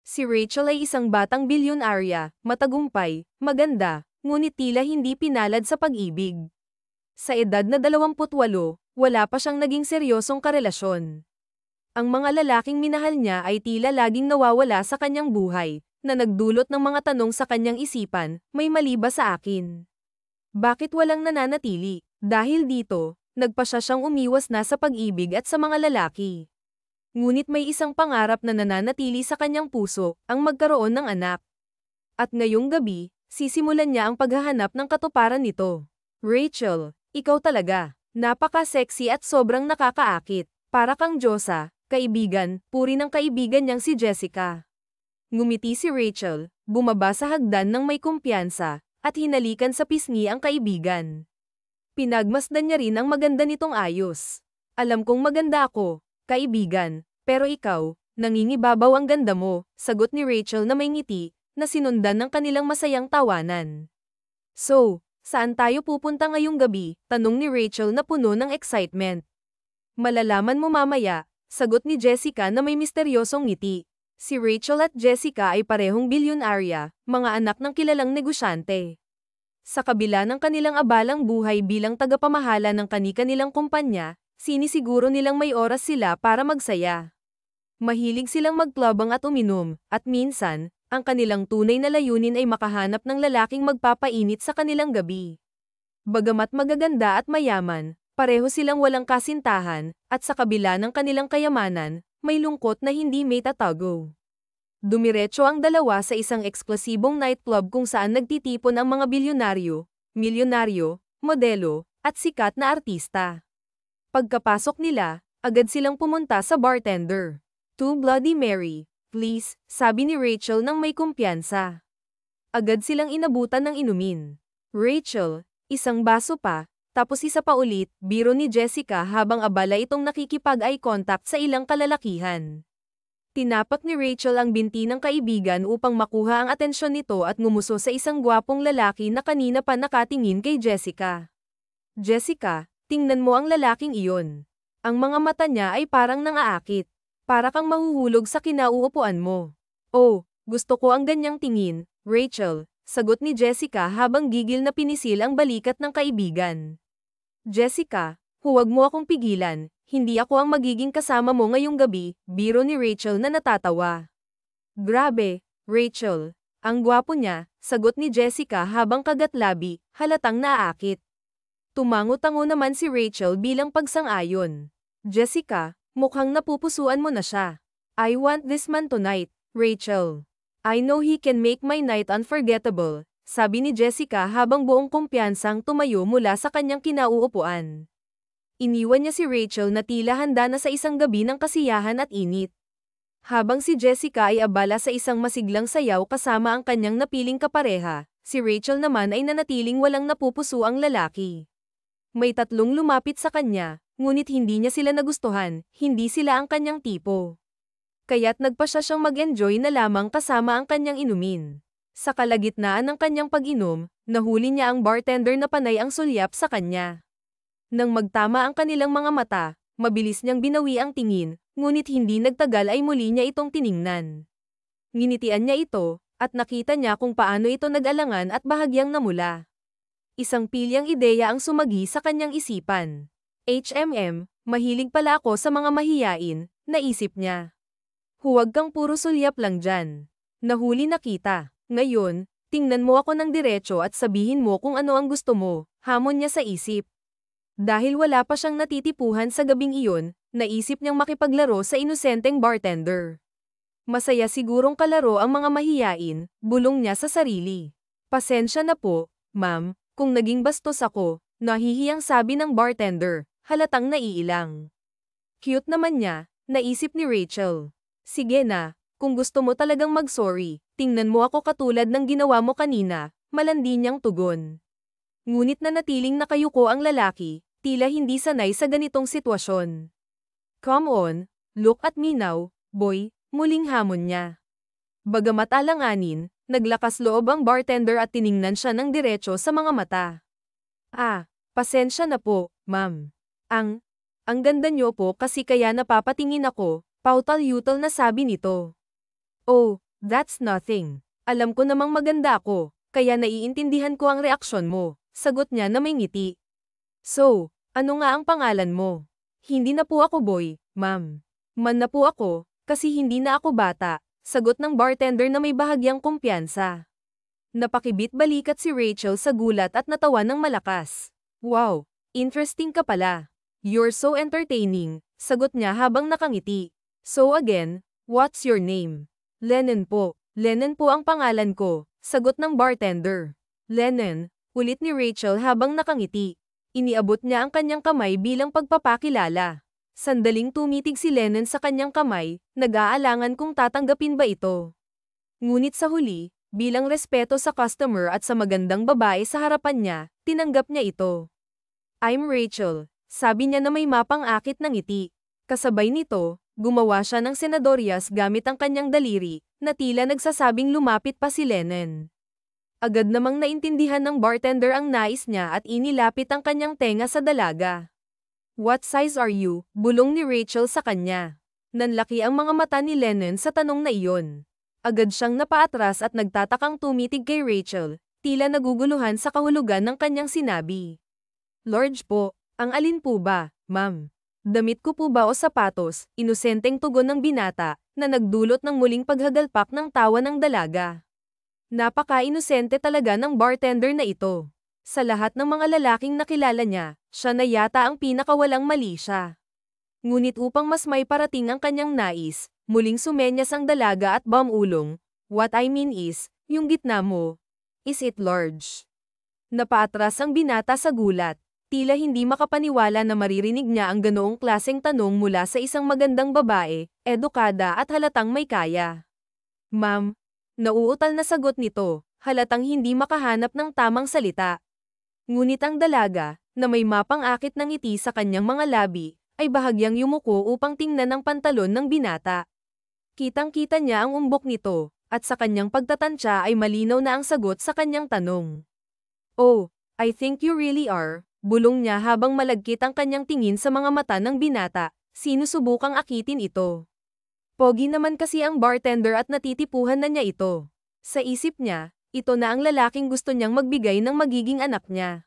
Si Rachel ay isang batang bilyonarya, matagumpay, maganda, ngunit tila hindi pinalad sa pag-ibig. Sa edad na 28, wala pa siyang naging seryosong karelasyon. Ang mga lalaking minahal niya ay tila laging nawawala sa kanyang buhay, na nagdulot ng mga tanong sa kanyang isipan, may mali ba sa akin? Bakit walang nananatili? Dahil dito, nagpasya siyang umiwas na sa pag-ibig at sa mga lalaki. Ngunit may isang pangarap na nananatili sa kanyang puso, ang magkaroon ng anak. At ngayong gabi, sisimulan niya ang paghahanap ng katuparan nito. Rachel, ikaw talaga. Napaka-sexy at sobrang nakakaakit. Para kang Diyosa, kaibigan, puri ng kaibigan niyang si Jessica. Ngumiti si Rachel, bumaba sa hagdan ng may kumpiyansa, at hinalikan sa pisngi ang kaibigan. Pinagmasdan niya rin ang maganda nitong ayos. Alam kong maganda ako, kaibigan, pero ikaw, nangingibabaw ang ganda mo, sagot ni Rachel na may ngiti, na sinundan ng kanilang masayang tawanan. So, saan tayo pupunta ngayong gabi? Tanong ni Rachel na puno ng excitement. Malalaman mo mamaya, sagot ni Jessica na may misteryosong ngiti. Si Rachel at Jessica ay parehong bilyonarya, mga anak ng kilalang negosyante. Sa kabila ng kanilang abalang buhay bilang tagapamahala ng kani-kanilang kumpanya, sinisiguro nilang may oras sila para magsaya. Mahilig silang magklabang at uminom, at minsan, ang kanilang tunay na layunin ay makahanap ng lalaking magpapainit sa kanilang gabi. Bagamat magaganda at mayaman, pareho silang walang kasintahan, at sa kabila ng kanilang kayamanan, may lungkot na hindi may tatago. Dumiretso ang dalawa sa isang eksklusibong nightclub kung saan nagtitipon ang mga bilyonaryo, milyonaryo, modelo, at sikat na artista. Pagkapasok nila, agad silang pumunta sa bartender. "Two Bloody Mary, please," sabi ni Rachel nang may kumpiyansa. Agad silang inabutan ng inumin. "Rachel, isang baso pa, tapos isa pa ulit," biro ni Jessica habang abala itong nakikipag-eye contact sa ilang kalalakihan. Tinapak ni Rachel ang binti ng kaibigan upang makuha ang atensyon nito at ngumuso sa isang gwapong lalaki na kanina pa nakatingin kay Jessica. "Jessica, tingnan mo ang lalaking iyon. Ang mga mata niya ay parang nangaakit. Para kang mahuhulog sa kinauupuan mo." "Oh, gusto ko ang ganyang tingin, Rachel," sagot ni Jessica habang gigil na pinisil ang balikat ng kaibigan. "Jessica, huwag mo akong pigilan. Hindi ako ang magiging kasama mo ngayong gabi," biro ni Rachel na natatawa. "Grabe, Rachel. Ang gwapo niya," sagot ni Jessica habang kagatlabi, halatang naaakit. Tumango-tango naman si Rachel bilang pagsang-ayon. "Jessica, mukhang napupusuan mo na siya. I want this man tonight, Rachel. I know he can make my night unforgettable," sabi ni Jessica habang buong kumpiyansang tumayo mula sa kanyang kinauupuan. Iniwan niya si Rachel na tila handa na sa isang gabi ng kasiyahan at init. Habang si Jessica ay abala sa isang masiglang sayaw kasama ang kanyang napiling kapareha, si Rachel naman ay nanatiling walang napupuso ang lalaki. May tatlong lumapit sa kanya, ngunit hindi niya sila nagustuhan, hindi sila ang kanyang tipo. Kaya't nagpasya siyang mag-enjoy na lamang kasama ang kanyang inumin. Sa kalagitnaan ng kanyang pag-inom, nahuli niya ang bartender na panay ang sulyap sa kanya. Nang magtama ang kanilang mga mata, mabilis niyang binawi ang tingin, ngunit hindi nagtagal ay muli niya itong tiningnan. Nginitian niya ito, at nakita niya kung paano ito nag-alangan at bahagyang namula. Isang pilyang ideya ang sumagi sa kanyang isipan. Mahilig pala ako sa mga mahiyain, naisip niya. Huwag kang puro sulyap lang dyan. Nahuli na kita. Ngayon, tingnan mo ako ng diretso at sabihin mo kung ano ang gusto mo, hamon niya sa isip. Dahil wala pa siyang natitipuhan sa gabing iyon, naisip niyang makipaglaro sa inosenteng bartender. Masaya sigurong kalaro ang mga mahiyain, bulong niya sa sarili. "Pasensya na po, ma'am, kung naging bastos ako," nahihiyang sabi ng bartender, halatang naiilang. Cute naman niya, naisip ni Rachel. "Sige na, kung gusto mo talagang mag-sorry, tingnan mo ako katulad ng ginawa mo kanina," malandi niyang tugon. Ngunit nanatiling nakayuko ang lalaki, tila hindi sanay sa ganitong sitwasyon. "Come on, look at me now, boy," muling hamon niya. Bagamat alanganin, naglakas loob ang bartender at tiningnan siya ng diretso sa mga mata. Pasensya na po, ma'am. Ang ganda niyo po kasi kaya napapatingin ako," pautal-yutal na sabi nito. "Oh, That's nothing. Alam ko namang maganda ako, kaya naiintindihan ko ang reaksyon mo, sagot niya na may ngiti. So, ano nga ang pangalan mo? Hindi na po ako boy, ma'am. Man na po ako, kasi hindi na ako bata, sagot ng bartender na may bahagyang kumpiyansa. Napakibit balikat si Rachel sa gulat at natawa ng malakas. Wow, interesting ka pala. You're so entertaining, sagot niya habang nakangiti. So again, what's your name? Lennon po. Lennon po ang pangalan ko, sagot ng bartender. Lennon, ulit ni Rachel habang nakangiti. Iniabot niya ang kanyang kamay bilang pagpapakilala. Sandaling tumitig si Lennon sa kanyang kamay, nag-aalangan kung tatanggapin ba ito. Ngunit sa huli, bilang respeto sa customer at sa magandang babae sa harapan niya, tinanggap niya ito. I'm Rachel, sabi niya na may mapang-akit ng ngiti. Kasabay nito, gumawa siya ng senadoryas gamit ang kanyang daliri, na tila nagsasabing lumapit pa si Lennon. Agad namang naintindihan ng bartender ang nais niya at inilapit ang kanyang tenga sa dalaga. What size are you? Bulong ni Rachel sa kanya. Nanlaki ang mga mata ni Lennon sa tanong na iyon. Agad siyang napaatras at nagtatakang tumitig kay Rachel, tila naguguluhan sa kahulugan ng kanyang sinabi. Large po, ang alin po ba, ma'am? Damit ko po ba o sapatos? Inosenteng tugon ng binata, na nagdulot ng muling paghagalpak ng tawa ng dalaga. Napaka-inosente talaga ng bartender na ito. Sa lahat ng mga lalaking nakilala niya, siya na yata ang pinakawalang mali siya. Ngunit upang mas may parating ang kanyang nais, muling sumenyas ang dalaga at bumulong. What I mean is, yung gitna mo. Is it large? Napaatras ang binata sa gulat. Tila hindi makapaniwala na maririnig niya ang ganoong klaseng tanong mula sa isang magandang babae, edukada at halatang may kaya. Ma'am, nauutal na sagot nito, halatang hindi makahanap ng tamang salita. Ngunit ang dalaga, na may mapang-akit ng ngiti sa kanyang mga labi, ay bahagyang yumuko upang tingnan ang pantalon ng binata. Kitang-kita niya ang umbok nito, at sa kanyang pagtatantya ay malinaw na ang sagot sa kanyang tanong. Oh, I think you really are. Bulong niya habang malagkit ang kanyang tingin sa mga mata ng binata, sinusubukang akitin ito. Pogi naman kasi ang bartender at natitipuhan na niya ito. Sa isip niya, ito na ang lalaking gusto niyang magbigay ng magiging anak niya.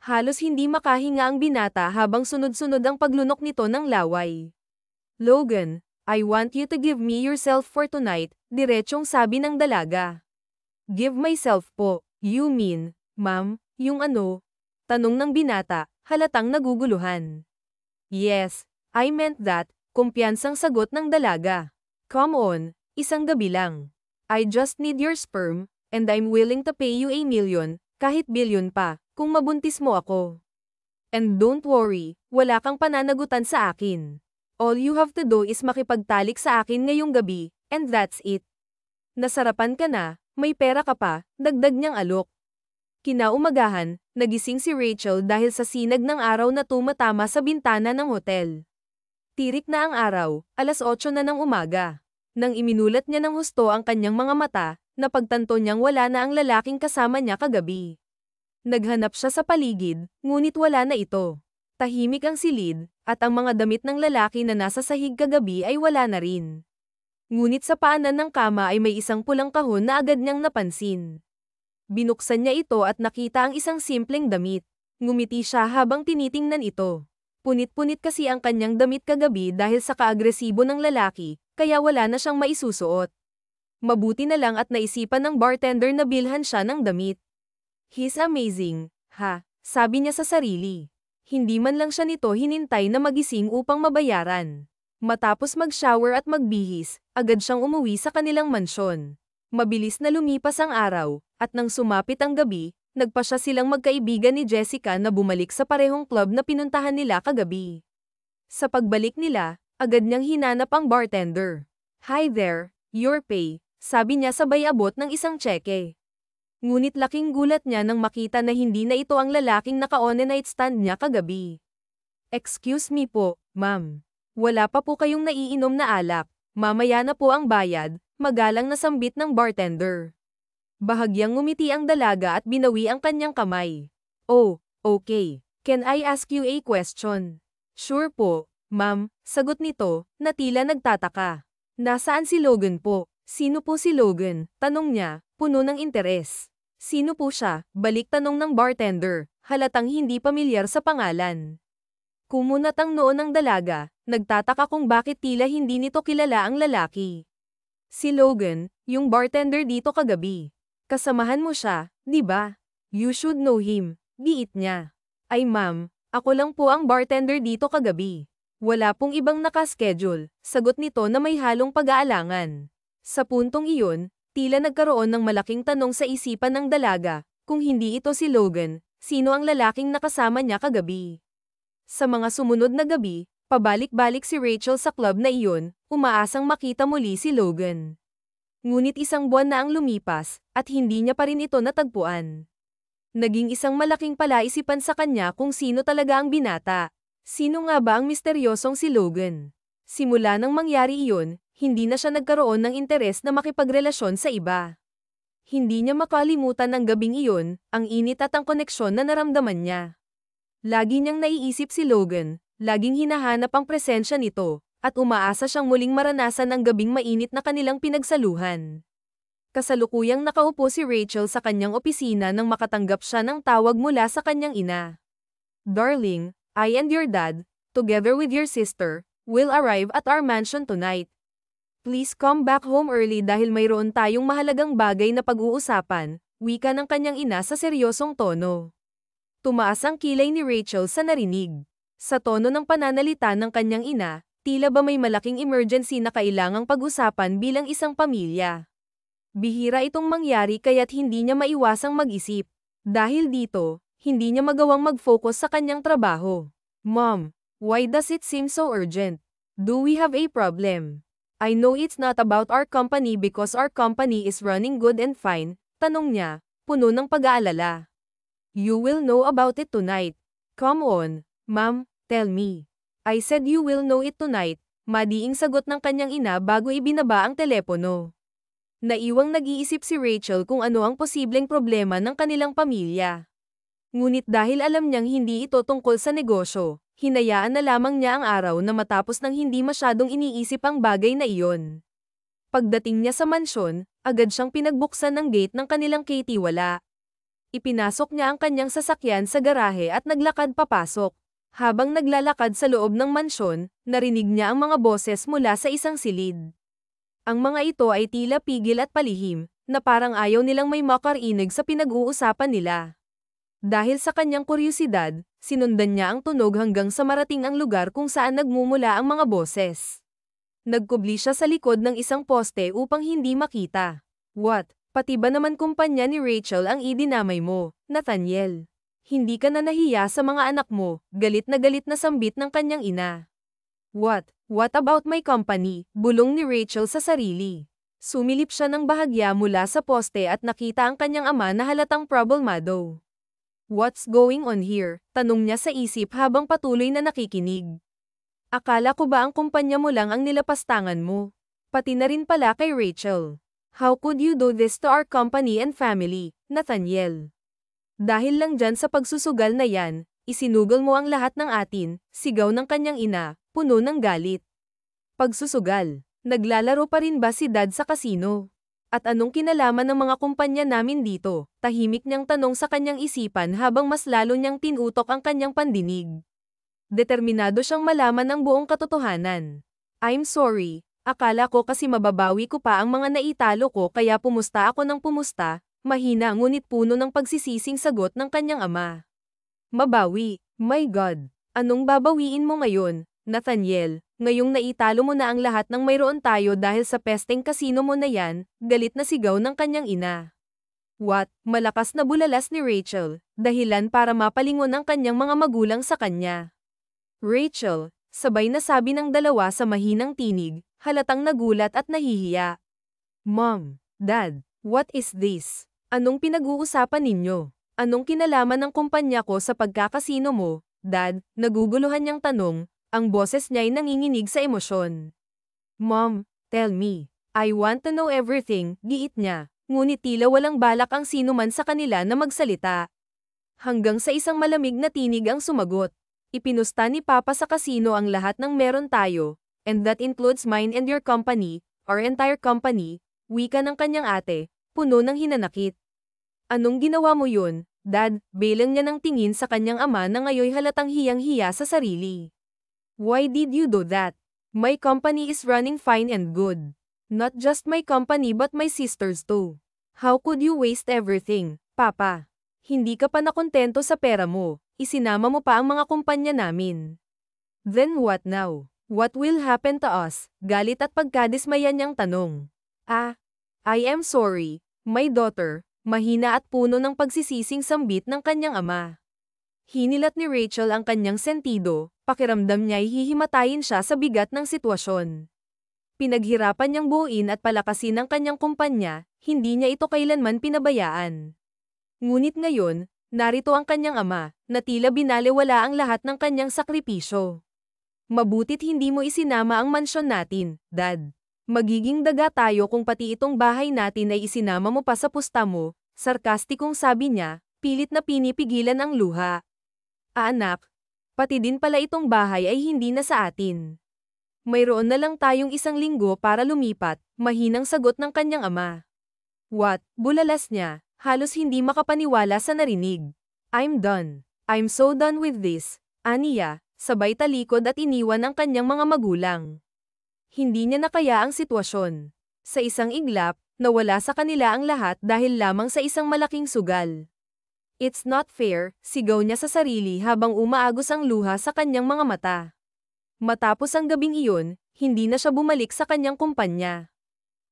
Halos hindi makahinga ang binata habang sunod-sunod ang paglunok nito ng laway. Logan, I want you to give me yourself for tonight, diretsong sabi ng dalaga. Give myself po, you mean, ma'am, yung ano? Tanong ng binata, halatang naguguluhan. Yes, I meant that, kumpiyansang sagot ng dalaga. Come on, isang gabi lang. I just need your sperm, and I'm willing to pay you 1,000,000, kahit bilyon pa, kung mabuntis mo ako. And don't worry, wala kang pananagutan sa akin. All you have to do is makipagtalik sa akin ngayong gabi, and that's it. Nasarapan ka na, may pera ka pa, dagdag niyang alok. Kinaumagahan, nagising si Rachel dahil sa sinag ng araw na tumatama sa bintana ng hotel. Tirik na ang araw, 8:00 na ng umaga. Nang iminulat niya ng husto ang kanyang mga mata, napagtanto niyang wala na ang lalaking kasama niya kagabi. Naghanap siya sa paligid, ngunit wala na ito. Tahimik ang silid, at ang mga damit ng lalaki na nasa sahig kagabi ay wala na rin. Ngunit sa paanan ng kama ay may isang pulang kahon na agad niyang napansin. Binuksan niya ito at nakita ang isang simpleng damit. Ngumiti siya habang tinitingnan ito. Punit-punit kasi ang kanyang damit kagabi dahil sa kaagresibo ng lalaki, kaya wala na siyang maisusuot. Mabuti na lang at naisipan ng bartender na bilhan siya ng damit. He's amazing, ha, sabi niya sa sarili. Hindi man lang siya nito hinintay na magising upang mabayaran. Matapos mag-shower at magbihis, agad siyang umuwi sa kanilang mansyon. Mabilis na lumipas ang araw, at nang sumapit ang gabi, nagpasya silang magkaibigan ni Jessica na bumalik sa parehong club na pinuntahan nila kagabi. Sa pagbalik nila, agad niyang hinanap ang bartender. Hi there, your pay, sabi niya sabay abot ng isang tseke. Ngunit laking gulat niya nang makita na hindi na ito ang lalaking naka-on night stand niya kagabi. Excuse me po, ma'am. Wala pa po kayong naiinom na alak, mamaya na po ang bayad. Magalang na sambit ng bartender. Bahagyang ngumiti ang dalaga at binawi ang kanyang kamay. Oh, okay. Can I ask you a question? Sure po, ma'am, sagot nito, na tila nagtataka. Nasaan si Logan po? Sino po si Logan? Tanong niya, puno ng interes. Sino po siya? Balik tanong ng bartender, halatang hindi pamilyar sa pangalan. Kumunat ang noo ng dalaga, nagtataka kung bakit tila hindi nito kilala ang lalaki. Si Logan, yung bartender dito kagabi. Kasamahan mo siya, di ba? You should know him, giit niya. Ay ma'am, ako lang po ang bartender dito kagabi. Wala pong ibang nakaschedule, sagot nito na may halong pag-aalangan. Sa puntong iyon, tila nagkaroon ng malaking tanong sa isipan ng dalaga, kung hindi ito si Logan, sino ang lalaking nakasama niya kagabi. Sa mga sumunod na gabi, pabalik-balik si Rachel sa club na iyon, umaasang makita muli si Logan. Ngunit isang buwan na ang lumipas, at hindi niya pa rin ito natagpuan. Naging isang malaking palaisipan sa kanya kung sino talaga ang binata. Sino nga ba ang misteryosong si Logan? Simula nang mangyari iyon, hindi na siya nagkaroon ng interes na makipagrelasyon sa iba. Hindi niya makalimutan ang gabing iyon, ang init at ang koneksyon na naramdaman niya. Lagi niyang naiisip si Logan, laging hinahanap ang presensya nito, at umaasa siyang muling maranasan ang gabing mainit na kanilang pinagsaluhan. Kasalukuyang nakaupo si Rachel sa kanyang opisina nang makatanggap siya ng tawag mula sa kanyang ina. Darling, I and your dad, together with your sister, will arrive at our mansion tonight. Please come back home early dahil mayroon tayong mahalagang bagay na pag-uusapan, wika ng kanyang ina sa seryosong tono. Tumaas ang kilay ni Rachel sa narinig. Sa tono ng pananalita ng kanyang ina, tila ba may malaking emergency na kailangang pag-usapan bilang isang pamilya. Bihira itong mangyari kaya't hindi niya maiwasang mag-isip. Dahil dito, hindi niya magawang mag-focus sa kanyang trabaho. Mom, why does it seem so urgent? Do we have a problem? I know it's not about our company because our company is running good and fine, tanong niya, puno ng pag-aalala. You will know about it tonight. Come on, Mom, tell me. I said you will know it tonight, madiing sagot ng kanyang ina bago ibinaba ang telepono. Naiwang nag-iisip si Rachel kung ano ang posibleng problema ng kanilang pamilya. Ngunit dahil alam niyang hindi ito tungkol sa negosyo, hinayaan na lamang niya ang araw na matapos nang hindi masyadong iniisip ang bagay na iyon. Pagdating niya sa mansyon, agad siyang pinagbuksan ng gate ng kanilang katiwala. Ipinasok niya ang kanyang sasakyan sa garahe at naglakad papasok. Habang naglalakad sa loob ng mansyon, narinig niya ang mga boses mula sa isang silid. Ang mga ito ay tila pigil at palihim, na parang ayaw nilang may makarinig sa pinag-uusapan nila. Dahil sa kanyang kuryosidad, sinundan niya ang tunog hanggang sa marating ang lugar kung saan nagmumula ang mga boses. Nagkubli siya sa likod ng isang poste upang hindi makita. What? Pati ba naman kumpanya ni Rachel ang idinamay mo, Nathaniel? Hindi ka na nahiya sa mga anak mo, galit na sambit ng kanyang ina. What? What about my company? Bulong ni Rachel sa sarili. Sumilip siya ng bahagya mula sa poste at nakita ang kanyang ama na halatang problemado. What's going on here? Tanong niya sa isip habang patuloy na nakikinig. Akala ko ba ang kumpanya mo lang ang nilapastangan mo? Pati na rin pala kay Rachel. How could you do this to our company and family, Nathaniel? Dahil lang dyan sa pagsusugal na yan, isinugol mo ang lahat ng atin, sigaw ng kanyang ina, puno ng galit. Pagsusugal, naglalaro pa rin ba si Dad sa kasino? At anong kinalaman ng mga kumpanya namin dito? Tahimik niyang tanong sa kanyang isipan habang mas lalo niyang tinutok ang kanyang pandinig. Determinado siyang malaman ang buong katotohanan. I'm sorry, akala ko kasi mababawi ko pa ang mga naitalo ko kaya pumusta ako ng pumusta, mahina ngunit puno ng pagsisising sagot ng kanyang ama. Mabawi, my God, anong babawiin mo ngayon, Nathaniel? Ngayong naitalo mo na ang lahat ng mayroon tayo dahil sa pesteng kasino mo na yan, galit na sigaw ng kanyang ina. What? Malakas na bulalas ni Rachel, dahilan para mapalingon ang kanyang mga magulang sa kanya. Rachel, sabay na sabi ng dalawa sa mahinang tinig, halatang nagulat at nahihiya. Mom, Dad, what is this? Anong pinag-uusapan ninyo? Anong kinalaman ng kumpanya ko sa pagkakasino mo, Dad? Naguguluhan niyang tanong. Ang boses niya'y nanginginig sa emosyon. Mom, tell me. I want to know everything, giit niya, ngunit tila walang balak ang sinuman sa kanila na magsalita. Hanggang sa isang malamig na tinig ang sumagot. Ipinusta ni Papa sa kasino ang lahat ng meron tayo, and that includes mine and your company, our entire company, Wika ng kanyang ate, puno ng hinanakit. Anong ginawa mo yun, Dad? Bilang niya ng tingin sa kanyang ama na ngayoy halatang hiyang-hiya sa sarili. Why did you do that? My company is running fine and good. Not just my company but my sisters too. How could you waste everything, Papa? Hindi ka pa nakontento sa pera mo, isinama mo pa ang mga kumpanya namin. Then what now? What will happen to us? Galit at pagkadismaya niyang tanong. I am sorry, my daughter, mahina at puno ng pagsisising sambit ng kanyang ama. Hinilat ni Rachel ang kanyang sentido, pakiramdam niya'y hihimatayin siya sa bigat ng sitwasyon. Pinaghirapan niyang buuin at palakasin ang kanyang kumpanya, hindi niya ito kailanman pinabayaan. Ngunit ngayon, narito ang kanyang ama, na tila binalewala ang lahat ng kanyang sakripisyo. Mabutit hindi mo isinama ang mansyon natin, Dad. Magiging daga tayo kung pati itong bahay natin ay isinama mo pa sa pusta mo, sarkastikong sabi niya, pilit na pinipigilan ang luha. Anak, pati din pala itong bahay ay hindi na sa atin. Mayroon na lang tayong 1 linggo para lumipat, mahinang sagot ng kanyang ama. What? Bulalas niya, halos hindi makapaniwala sa narinig. I'm done. I'm so done with this, aniya, sabay talikod at iniwan ang kanyang mga magulang. Hindi niya nakaya ang sitwasyon. Sa isang iglap, nawala sa kanila ang lahat dahil lamang sa isang malaking sugal. It's not fair, sigaw niya sa sarili habang umaagos ang luha sa kanyang mga mata. Matapos ang gabing iyon, hindi na siya bumalik sa kanyang kumpanya.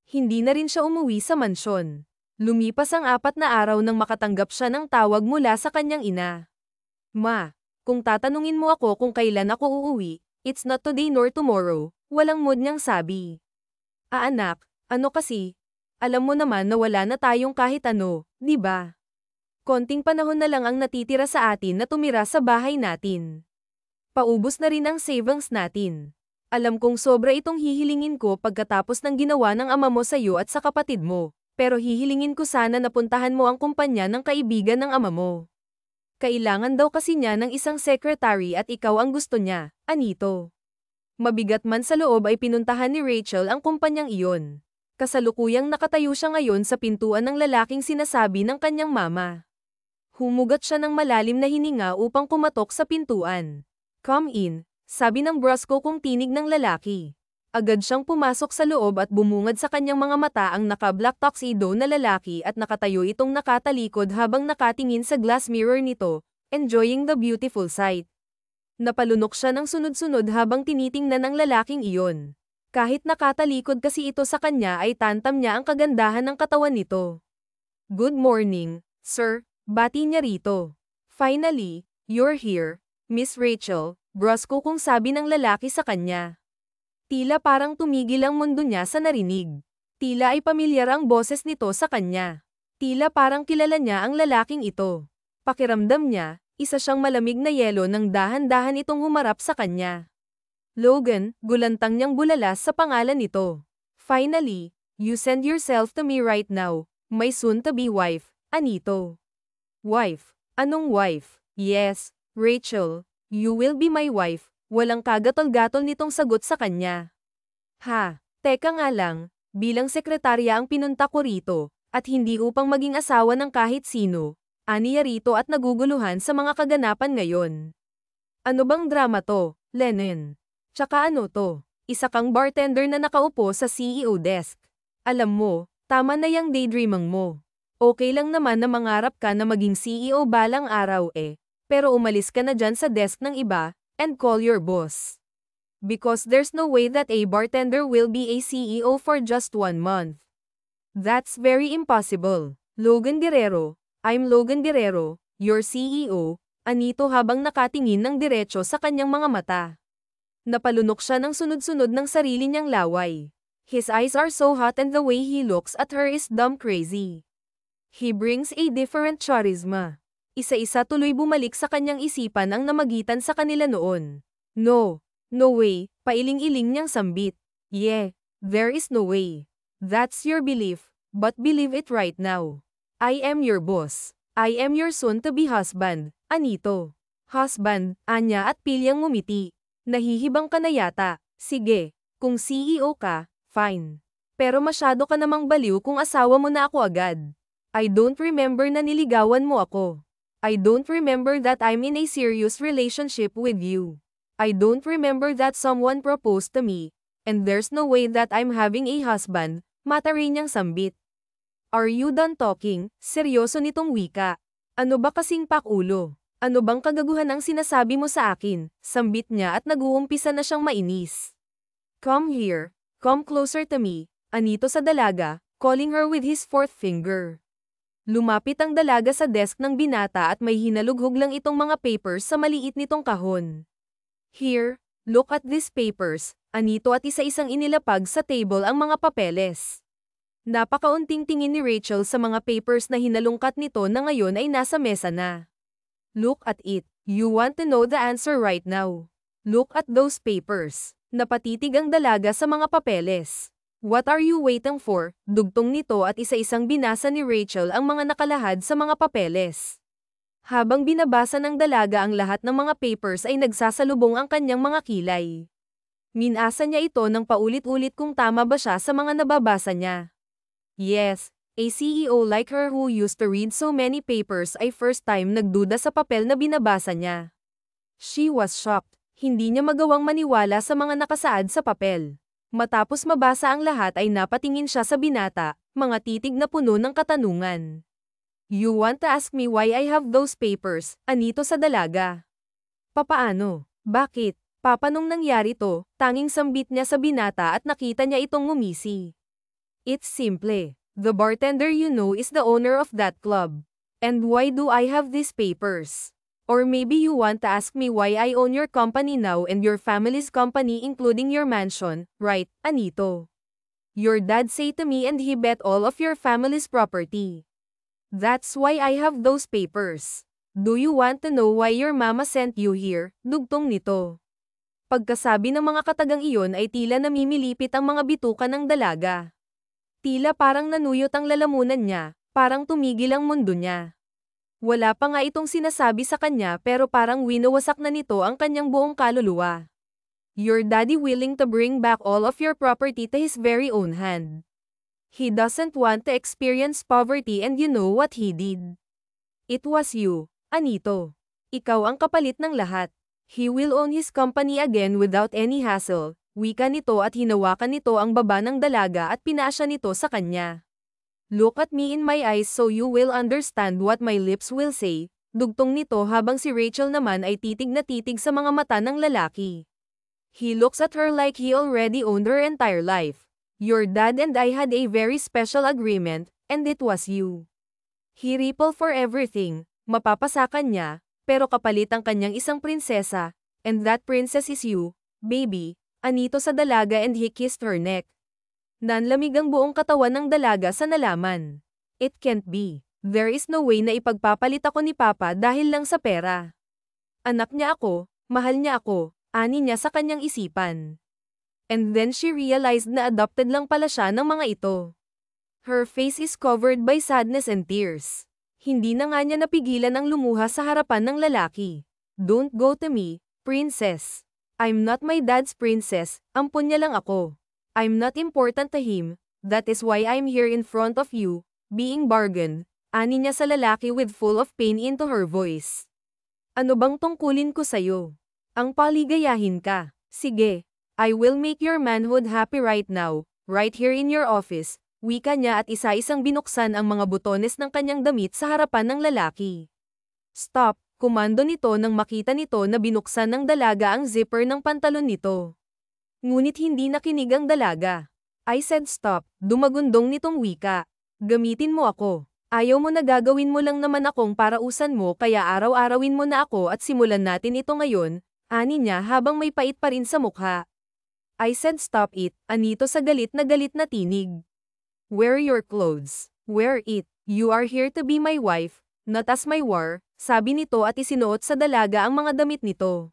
Hindi na rin siya umuwi sa mansyon. Lumipas ang 4 na araw nang makatanggap siya ng tawag mula sa kanyang ina. Ma, kung tatanungin mo ako kung kailan ako uuwi, it's not today nor tomorrow, walang mood niyang sabi. Anak, ano kasi? Alam mo naman na wala na tayong kahit ano, di ba? Konting panahon na lang ang natitira sa atin na tumira sa bahay natin. Paubos na rin ang savings natin. Alam kong sobra itong hihilingin ko pagkatapos ng ginawa ng ama mo sa iyo at sa kapatid mo, pero hihilingin ko sana na puntahan mo ang kumpanya ng kaibigan ng ama mo. Kailangan daw kasi niya ng isang secretary at ikaw ang gusto niya, Anito. Mabigat man sa loob ay pinuntahan ni Rachel ang kumpanyang iyon. Kasalukuyang nakatayo siya ngayon sa pintuan ng lalaking sinasabi ng kanyang mama. Humugat siya ng malalim na hininga upang kumatok sa pintuan. Come in, sabi ng brusko kung tinig ng lalaki. Agad siyang pumasok sa loob at bumungad sa kanyang mga mata ang naka-black tuxedo na lalaki at nakatayo itong nakatalikod habang nakatingin sa glass mirror nito, enjoying the beautiful sight. Napalunok siya ng sunod-sunod habang tinitingnan ng lalaking iyon. Kahit nakatalikod kasi ito sa kanya ay tantam niya ang kagandahan ng katawan nito. Good morning, sir, bati niya rito. Finally, you're here, Miss Rachel, brusko kung sabi ng lalaki sa kanya. Tila parang tumigil ang mundo niya sa narinig. Tila ay pamilyar ang boses nito sa kanya. Tila parang kilala niya ang lalaking ito. Pakiramdam niya, isa siyang malamig na yelo nang dahan-dahan itong humarap sa kanya. Logan, gulantang niyang bulalas sa pangalan nito. Finally, you send yourself to me right now, my soon-to-be wife, Anito. Wife? Anong wife? Yes, Rachel, you will be my wife. Walang kagatol-gatol nitong sagot sa kanya. Ha, teka nga lang, bilang sekretarya ang pinunta ko rito, at hindi upang maging asawa ng kahit sino. Aniya rito at naguguluhan sa mga kaganapan ngayon. Ano bang drama to, Lennon? Tsaka ano to? Isa kang bartender na nakaupo sa CEO desk. Alam mo, tama na yang daydreaming mo. Okay lang naman na mangarap ka na maging CEO balang araw pero umalis ka na dyan sa desk ng iba, and call your boss. Because there's no way that a bartender will be a CEO for just 1 month. That's very impossible. Logan Guerrero, I'm Logan Guerrero, your CEO, Anito habang nakatingin ng diretso sa kanyang mga mata. Napalunok siya ng sunod-sunod ng sarili niyang laway. His eyes are so hot and the way he looks at her is dumb crazy. He brings a different charisma. Isa-isa tuloy bumalik sa kanyang isipan ang namagitan sa kanila noon. No way, pailing-iling niyang sambit. Yeah, there is no way. That's your belief, but believe it right now. I am your boss. I am your soon-to-be husband, Anito. Husband, anya at pilyang ngumiti. Nahihibang ka na yata. Sige, kung CEO ka, fine. Pero masyado ka namang baliw kung asawa mo na ako agad. I don't remember na niligawan mo ako. I don't remember that I'm in a serious relationship with you. I don't remember that someone proposed to me. And there's no way that I'm having a husband, mataray niyang sambit. Are you done talking? Seryoso nitong wika. Ano ba kasing pakulo? Ano bang kagaguhan ang sinasabi mo sa akin? Sambit niya at nag-uumpisa na siyang mainis. Come here. Come closer to me. Anito sa dalaga, calling her with his fourth finger. Lumapit ang dalaga sa desk ng binata at may hinalughog lang itong mga papers sa maliit nitong kahon. Here, look at these papers. Anito at isa-isang inilapag sa table ang mga papeles. Napakaunting tingin ni Rachel sa mga papers na hinalungkat nito na ngayon ay nasa mesa na. Look at it. You want to know the answer right now. Look at those papers. Napatitig ang dalaga sa mga papeles. What are you waiting for? Dugtong nito at isa-isang binasa ni Rachel ang mga nakalahad sa mga papeles. Habang binabasa ng dalaga ang lahat ng mga papers ay nagsasalubong ang kanyang mga kilay. Minasa niya ito ng paulit-ulit kung tama ba siya sa mga nababasa niya. Yes, a CEO like her who used to read so many papers ay first time nagduda sa papel na binabasa niya. She was shocked. Hindi niya magawang maniwala sa mga nakasaad sa papel. Matapos mabasa ang lahat ay napatingin siya sa binata, mga titig na puno ng katanungan. You want to ask me why I have those papers? Anito sa dalaga. Papaano? Bakit? Papanong nangyari to? Tanging sambit niya sa binata at nakita niya itong ngumisi. It's simple. The bartender you know is the owner of that club. And why do I have these papers? Or maybe you want to ask me why I own your company now and your family's company including your mansion, right, Anito? Your dad say to me and he bet all of your family's property. That's why I have those papers. Do you want to know why your mama sent you here? Dugtong nito. Pagkasabi ng mga katagang iyon ay tila namimilipit ang mga bituka ng dalaga. Tila parang nanuyot ang lalamunan niya, parang tumigil ang mundo niya. Wala pa nga itong sinasabi sa kanya pero parang winawasak na nito ang kanyang buong kaluluwa. Your daddy willing to bring back all of your property to his very own hand. He doesn't want to experience poverty and you know what he did. It was you, Anito. Ikaw ang kapalit ng lahat. He will own his company again without any hassle. Wika nito at hinawakan nito ang baba ng dalaga at pinaasya nito sa kanya. Look at me in my eyes so you will understand what my lips will say. Dugtong nito habang si Rachel naman ay titig na titig sa mga mata ng lalaki. He looks at her like he already owned her entire life. Your dad and I had a very special agreement, and it was you. He rippled for everything, mapapasakan niya, pero kapalit ang kanyang isang prinsesa, and that princess is you, baby, Anito sa dalaga and he kissed her neck. Nanlamig ang buong katawan ng dalaga sa nalaman. It can't be. There is no way na ipagpapalit ako ni Papa dahil lang sa pera. Anak niya ako, mahal niya ako, ani niya sa kanyang isipan. And then she realized na adopted lang pala siya ng mga ito. Her face is covered by sadness and tears. Hindi na nga niya napigilan ang lumuha sa harapan ng lalaki. Don't go to me, princess. I'm not my dad's princess, ampun niya lang ako. I'm not important to him, that is why I'm here in front of you, being bargained, ani niya sa lalaki with full of pain into her voice. Ano bang tungkulin ko sa'yo? Ang paligayahin ka. Sige, I will make your manhood happy right now, right here in your office, wika niya at isa-isang binuksan ang mga butones ng kanyang damit sa harapan ng lalaki. Stop, kumando nito nang makita nito na binuksan ng dalaga ang zipper ng pantalon nito. Ngunit hindi nakinig ang dalaga. I said stop, dumagundong nitong wika. Gamitin mo ako. Ayaw mo na gagawin mo lang naman akong parausan mo kaya araw-arawin mo na ako at simulan natin ito ngayon, ani niya habang may pait pa rin sa mukha. I said stop it, Anito sa galit na tinig. Wear your clothes. Wear it. You are here to be my wife, not as my war, sabi nito at isinuot sa dalaga ang mga damit nito.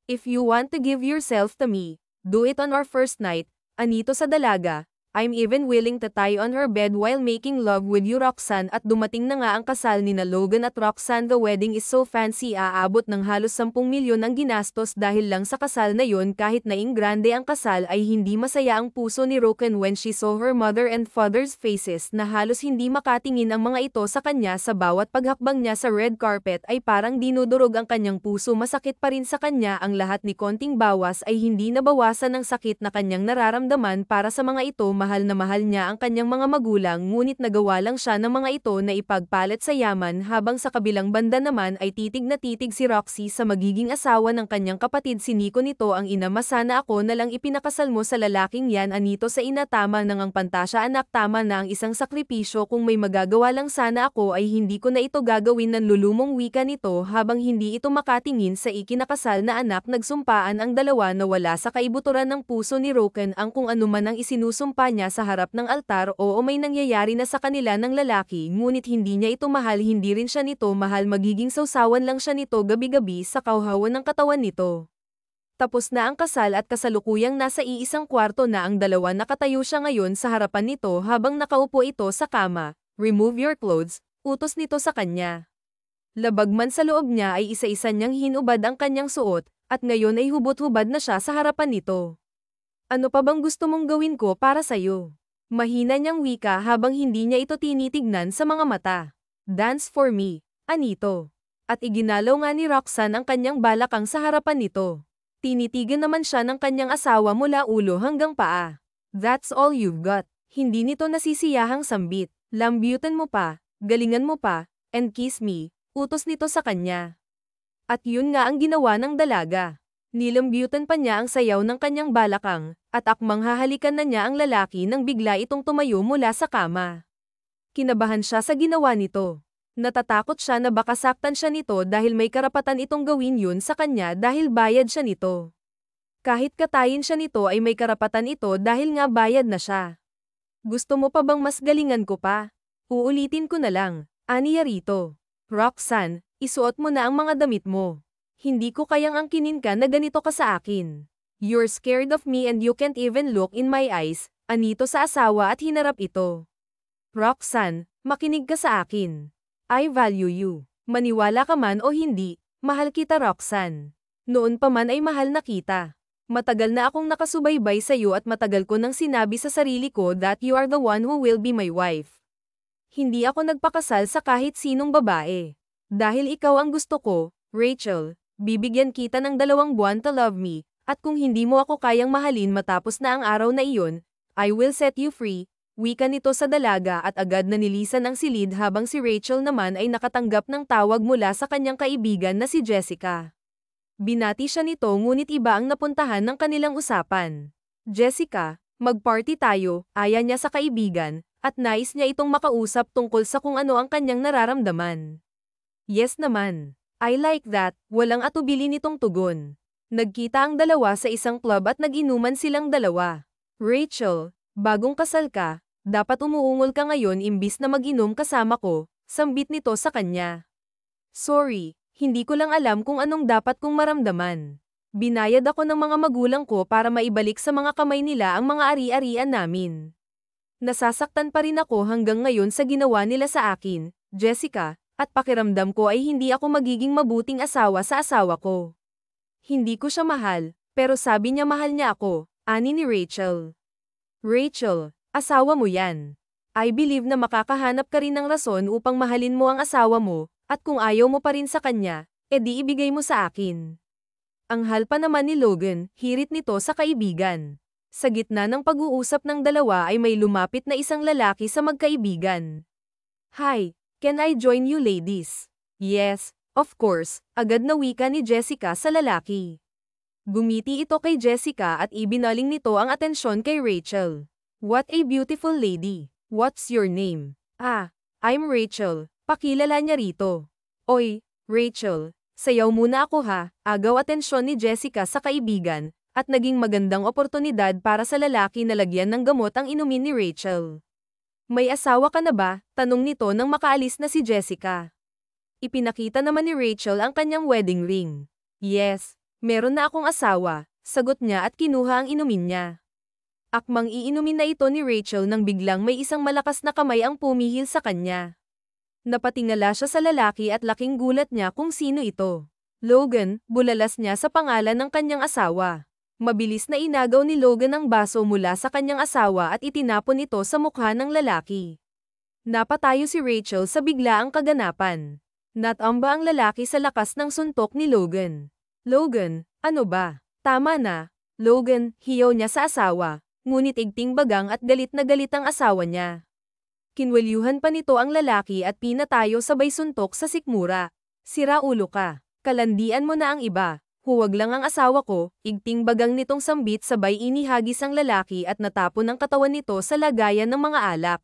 If you want to give yourself to me, do it on our first night, Anito sa dalaga, I'm even willing to tie on her bed while making love with you, Roxanne, at dumating na nga ang kasal ni na Logan at Roxanne. The wedding is so fancy, aabot ng halos 10 milyon ang ginastos dahil lang sa kasal na yun. Kahit naing grande ang kasal ay hindi masaya ang puso ni Roxanne when she saw her mother and father's faces na halos hindi makatingin ang mga ito sa kanya. Sa bawat paghakbang niya sa red carpet ay parang dinudurog ang kanyang puso. Masakit pa rin sa kanya ang lahat, ni konting bawas ay hindi nabawasan ng sakit na kanyang nararamdaman para sa mga ito. Mahal na mahal niya ang kanyang mga magulang, ngunit nagawa lang siya ng mga ito na ipagpalit sa yaman, habang sa kabilang banda naman ay titig na titig si Roxy sa magiging asawa ng kanyang kapatid si Nico. Nito ang ina, sana ako na lang ipinakasal mo sa lalaking yan. Anito sa ina, tama nang ang pantasya anak, tama na ang isang sakripisyo. Kung may magagawa lang sana ako ay hindi ko na ito gagawin. Nanlulumong wika nito habang hindi ito makatingin sa ikinakasal na anak. Nagsumpaan ang dalawa na wala sa kaibuturan ng puso ni Roken ang kung ano man ang isinusumpa niya sa harap ng altar. Oo, may nangyayari na sa kanila ng lalaki, ngunit hindi niya ito mahal, hindi rin siya nito mahal. Magiging sausawan lang siya nito gabi-gabi sa kauhawan ng katawan nito. Tapos na ang kasal at kasalukuyang nasa iisang kwarto na ang dalawa. Nakatayo siya ngayon sa harapan nito habang nakaupo ito sa kama. Remove your clothes, utos nito sa kanya. Labag man sa loob niya ay isa-isa niyang hinubad ang kanyang suot, at ngayon ay hubot-hubad na siya sa harapan nito. Ano pa bang gusto mong gawin ko para sa'yo? Mahina niyang wika habang hindi niya ito tinitignan sa mga mata. Dance for me, Anito. At iginalaw nga ni Roxanne ang kanyang balakang sa harapan nito. Tinitigan naman siya ng kanyang asawa mula ulo hanggang paa. That's all you've got. Hindi nito nasisiyahang sambit. Lambyutan mo pa, galingan mo pa, and kiss me, utos nito sa kanya. At yun nga ang ginawa ng dalaga. Nilambyutan pa niya ang sayaw ng kanyang balakang, at akmang hahalikan na niya ang lalaki nang bigla itong tumayo mula sa kama. Kinabahan siya sa ginawa nito. Natatakot siya na baka saktan siya nito dahil may karapatan itong gawin yun sa kanya dahil bayad siya nito. Kahit katayin siya nito ay may karapatan ito dahil nga bayad na siya. Gusto mo pa bang mas galingan ko pa? Uulitin ko na lang, aniya rito. Roxanne, isuot mo na ang mga damit mo. Hindi ko kayang angkinin ka na ganito ka sa akin. You're scared of me and you can't even look in my eyes, anito sa asawa at hinarap ito. Roxanne, makinig ka sa akin. I value you. Maniwala ka man o hindi, mahal kita, Roxanne. Noon pa man ay mahal na kita. Matagal na akong nakasubaybay sa iyo at matagal ko nang sinabi sa sarili ko that you are the one who will be my wife. Hindi ako nagpakasal sa kahit sinong babae. Dahil ikaw ang gusto ko, Rachel. Bibigyan kita ng 2 buwan to love me, at kung hindi mo ako kayang mahalin matapos na ang araw na iyon, I will set you free, wika nito sa dalaga at agad na nilisan ang silid habang si Rachel naman ay nakatanggap ng tawag mula sa kanyang kaibigan na si Jessica. Binati siya nito ngunit iba ang napuntahan ng kanilang usapan. Jessica, mag-party tayo, aya niya sa kaibigan, at nais niya itong makausap tungkol sa kung ano ang kanyang nararamdaman. Yes naman. I like that, walang atubili nitong tugon. Nagkita ang dalawa sa isang club at nag-inuman silang dalawa. Rachel, bagong kasal ka, dapat umuungol ka ngayon imbis na mag-inom kasama ko, sambit nito sa kanya. Sorry, hindi ko lang alam kung anong dapat kong maramdaman. Binayad ako ng mga magulang ko para maibalik sa mga kamay nila ang mga ari-arian namin. Nasasaktan pa rin ako hanggang ngayon sa ginawa nila sa akin, Jessica. At pakiramdam ko ay hindi ako magiging mabuting asawa sa asawa ko. Hindi ko siya mahal, pero sabi niya mahal niya ako, ani ni Rachel. Rachel, asawa mo yan. I believe na makakahanap ka rin ng rason upang mahalin mo ang asawa mo, at kung ayaw mo pa rin sa kanya, edi ibigay mo sa akin. Ang hal pa naman ni Logan, hirit nito sa kaibigan. Sa gitna ng pag-uusap ng dalawa ay may lumapit na isang lalaki sa magkaibigan. Hi. Can I join you ladies? Yes, of course, agad na wika ni Jessica sa lalaki. Gumiti ito kay Jessica at ibinaling nito ang atensyon kay Rachel. What a beautiful lady. What's your name? Ah, I'm Rachel, pakilala niya rito. Oy, Rachel, sayaw muna ako ha, agaw atensyon ni Jessica sa kaibigan, at naging magandang oportunidad para sa lalaki na lagyan ng gamot ang inumin ni Rachel. May asawa ka na ba? Tanong nito nang makaalis na si Jessica. Ipinakita naman ni Rachel ang kanyang wedding ring. Yes, meron na akong asawa, sagot niya at kinuha ang inumin niya. Akmang iinumin na ito ni Rachel nang biglang may isang malakas na kamay ang pumihil sa kanya. Napatingala siya sa lalaki at laking gulat niya kung sino ito. Logan, bulalas niya sa pangalan ng kanyang asawa. Mabilis na inagaw ni Logan ang baso mula sa kanyang asawa at itinapon ito sa mukha ng lalaki. Napatayo si Rachel sa biglaang kaganapan. Natamba ang lalaki sa lakas ng suntok ni Logan. Logan, ano ba? Tama na. Logan, hiyaw niya sa asawa, ngunit igting bagang at galit na galit ang asawa niya. Kinwelyuhan pa nito ang lalaki at pinatayo sabay suntok sa sikmura. Sira ulo ka. Kalandian mo na ang iba. Huwag lang ang asawa ko, igting bagang nitong sambit sabay inihagis ang lalaki at natapon ang katawan nito sa lagayan ng mga alak.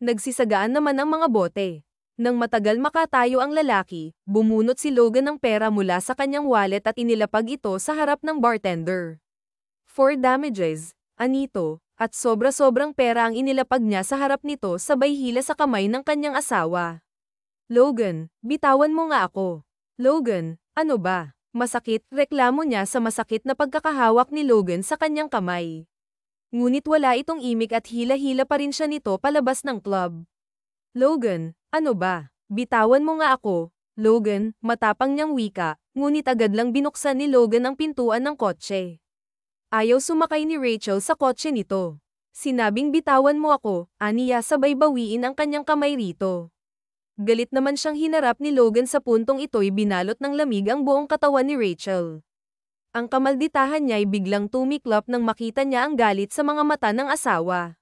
Nagsisagaan naman ang mga bote. Nang matagal makatayo ang lalaki, bumunot si Logan ng pera mula sa kanyang wallet at inilapag ito sa harap ng bartender. For damages, anito, at sobra-sobrang pera ang inilapag niya sa harap nito sabay hila sa kamay ng kanyang asawa. Logan, bitawan mo nga ako. Logan, ano ba? Masakit, reklamo niya sa masakit na pagkakahawak ni Logan sa kanyang kamay. Ngunit wala itong imik at hila-hila pa rin siya nito palabas ng club. Logan, ano ba? Bitawan mo nga ako. Logan, matapang niyang wika, ngunit agad lang binuksan ni Logan ang pintuan ng kotse. Ayaw sumakay ni Rachel sa kotse nito. Sinabing bitawan mo ako, aniya sabay bawiin ang kanyang kamay rito. Galit naman siyang hinarap ni Logan sa puntong ito'y binalot ng lamig ang buong katawan ni Rachel. Ang kamalditahan niya'y biglang tumiklop nang makita niya ang galit sa mga mata ng asawa.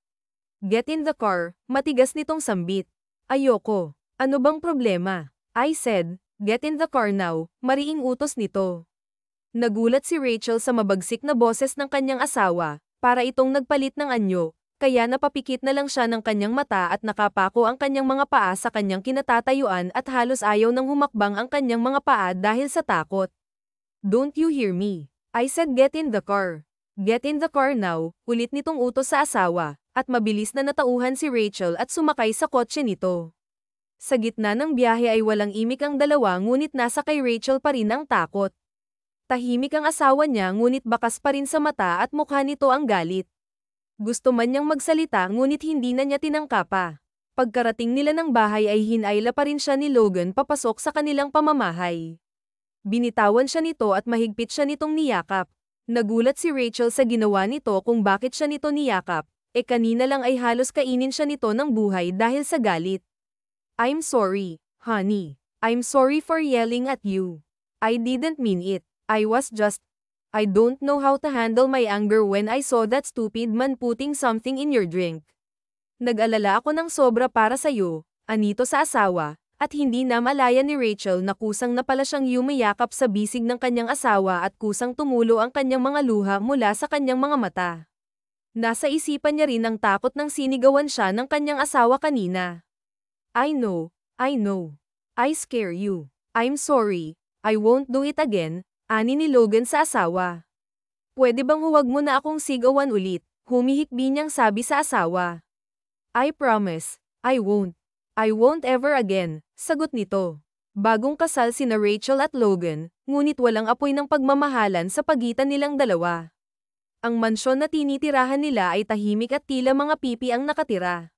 Get in the car, matigas nitong sambit. Ayoko. Ano bang problema? I said, get in the car now, mariing utos nito. Nagulat si Rachel sa mabagsik na boses ng kanyang asawa, para itong nagpalit ng anyo. Kaya napapikit na lang siya ng kanyang mata at nakapako ang kanyang mga paa sa kanyang kinatatayuan at halos ayaw nang humakbang ang kanyang mga paa dahil sa takot. Don't you hear me? I said get in the car. Get in the car now, ulit nitong utos sa asawa, at mabilis na natauhan si Rachel at sumakay sa kotse nito. Sa gitna ng biyahe ay walang imik ang dalawa ngunit nasa kay Rachel pa rin ang takot. Tahimik ang asawa niya ngunit bakas pa rin sa mata at mukha nito ang galit. Gusto man niyang magsalita ngunit hindi na niya tinangka pa. Pagkarating nila ng bahay ay hinayla pa rin siya ni Logan papasok sa kanilang pamamahay. Binitawan siya nito at mahigpit siya nitong niyakap. Nagulat si Rachel sa ginawa nito kung bakit siya nito niyakap, kanina lang ay halos kainin siya nito ng buhay dahil sa galit. I'm sorry, honey. I'm sorry for yelling at you. I didn't mean it. I don't know how to handle my anger when I saw that stupid man putting something in your drink. Nag-alala ako ng sobra para sa'yo, anito sa asawa, at hindi na malaya ni Rachel na kusang na pala siyang yumayakap sa bisig ng kanyang asawa at kusang tumulo ang kanyang mga luha mula sa kanyang mga mata. Nasa isipan niya rin ang takot ng sinigawan siya ng kanyang asawa kanina. I know. I scare you. I'm sorry. I won't do it again. Ani ni Logan sa asawa. Pwede bang huwag mo na akong sigawan ulit? Humihikbi niyang sabi sa asawa. I promise, I won't. I won't ever again, sagot nito. Bagong kasal sina Rachel at Logan, ngunit walang apoy ng pagmamahalan sa pagitan nilang dalawa. Ang mansyon na tinitirahan nila ay tahimik at tila mga pipi ang nakatira.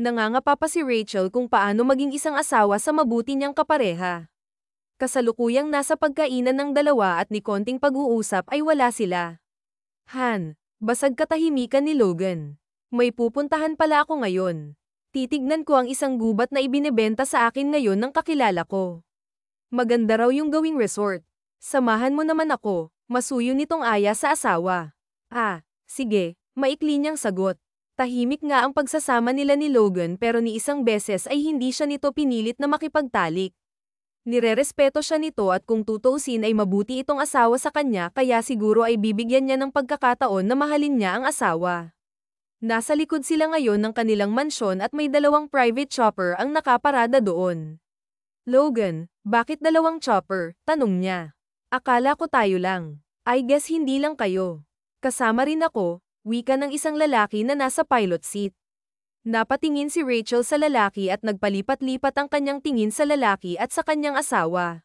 Nangangapa pa si Rachel kung paano maging isang asawa sa mabuti niyang kapareha. Kasalukuyang nasa pagkainan ng dalawa at ni konting pag-uusap ay wala sila. Han, basag katahimikan ni Logan. May pupuntahan pala ako ngayon. Titignan ko ang isang gubat na ibinebenta sa akin ngayon ng kakilala ko. Maganda raw yung gawing resort. Samahan mo naman ako, masuyo nitong aya sa asawa. Sige, maikli niyang sagot. Tahimik nga ang pagsasama nila ni Logan pero ni isang beses ay hindi siya nito pinilit na makipagtalik. Nirerespeto siya nito at kung tutuusin ay mabuti itong asawa sa kanya kaya siguro ay bibigyan niya ng pagkakataon na mahalin niya ang asawa. Nasa likod sila ngayon ng kanilang mansyon at may dalawang private chopper ang nakaparada doon. Logan, bakit dalawang chopper? Tanong niya. Akala ko tayo lang. I guess hindi lang kayo. Kasama rin ako, wika ng isang lalaki na nasa pilot seat. Napatingin si Rachel sa lalaki at nagpalipat-lipat ang kanyang tingin sa lalaki at sa kanyang asawa.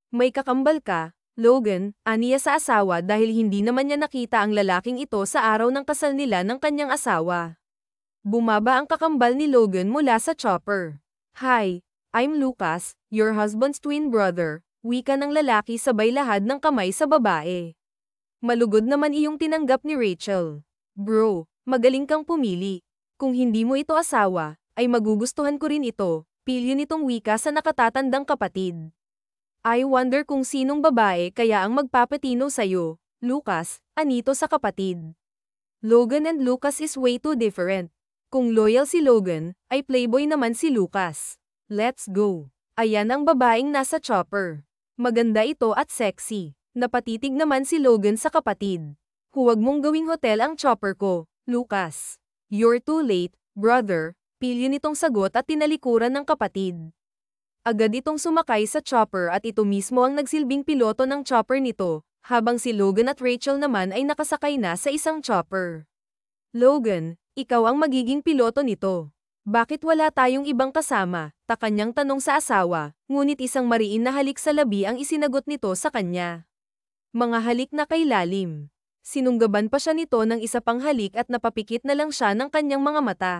May kakambal ka, Logan, aniya sa asawa dahil hindi naman niya nakita ang lalaking ito sa araw ng kasal nila ng kanyang asawa. Bumaba ang kakambal ni Logan mula sa chopper. Hi, I'm Lucas, your husband's twin brother, wika ng lalaki sabay lahad ng kamay sa babae. Malugod naman iyong tinanggap ni Rachel. Bro, magaling kang pumili. Kung hindi mo ito asawa, ay magugustuhan ko rin ito, pilyo nitong wika sa nakatatandang kapatid. I wonder kung sinong babae kaya ang magpapatino sa'yo, Lucas, anito sa kapatid. Logan and Lucas is way too different. Kung loyal si Logan, ay playboy naman si Lucas. Let's go. Ayan ang babaeng nasa chopper. Maganda ito at sexy. Napatitig naman si Logan sa kapatid. Huwag mong gawing hotel ang chopper ko, Lucas. You're too late, brother. Pilyo nitong sagot at tinalikuran ng kapatid. Agad itong sumakay sa chopper at ito mismo ang nagsilbing piloto ng chopper nito, habang si Logan at Rachel naman ay nakasakay na sa isang chopper. Logan, ikaw ang magiging piloto nito. Bakit wala tayong ibang kasama? Kanyang tanong sa asawa, ngunit isang mariin na halik sa labi ang isinagot nito sa kanya. Mga halik na kay lalim. Sinunggaban pa siya nito ng isa pang halik at napapikit na lang siya ng kanyang mga mata.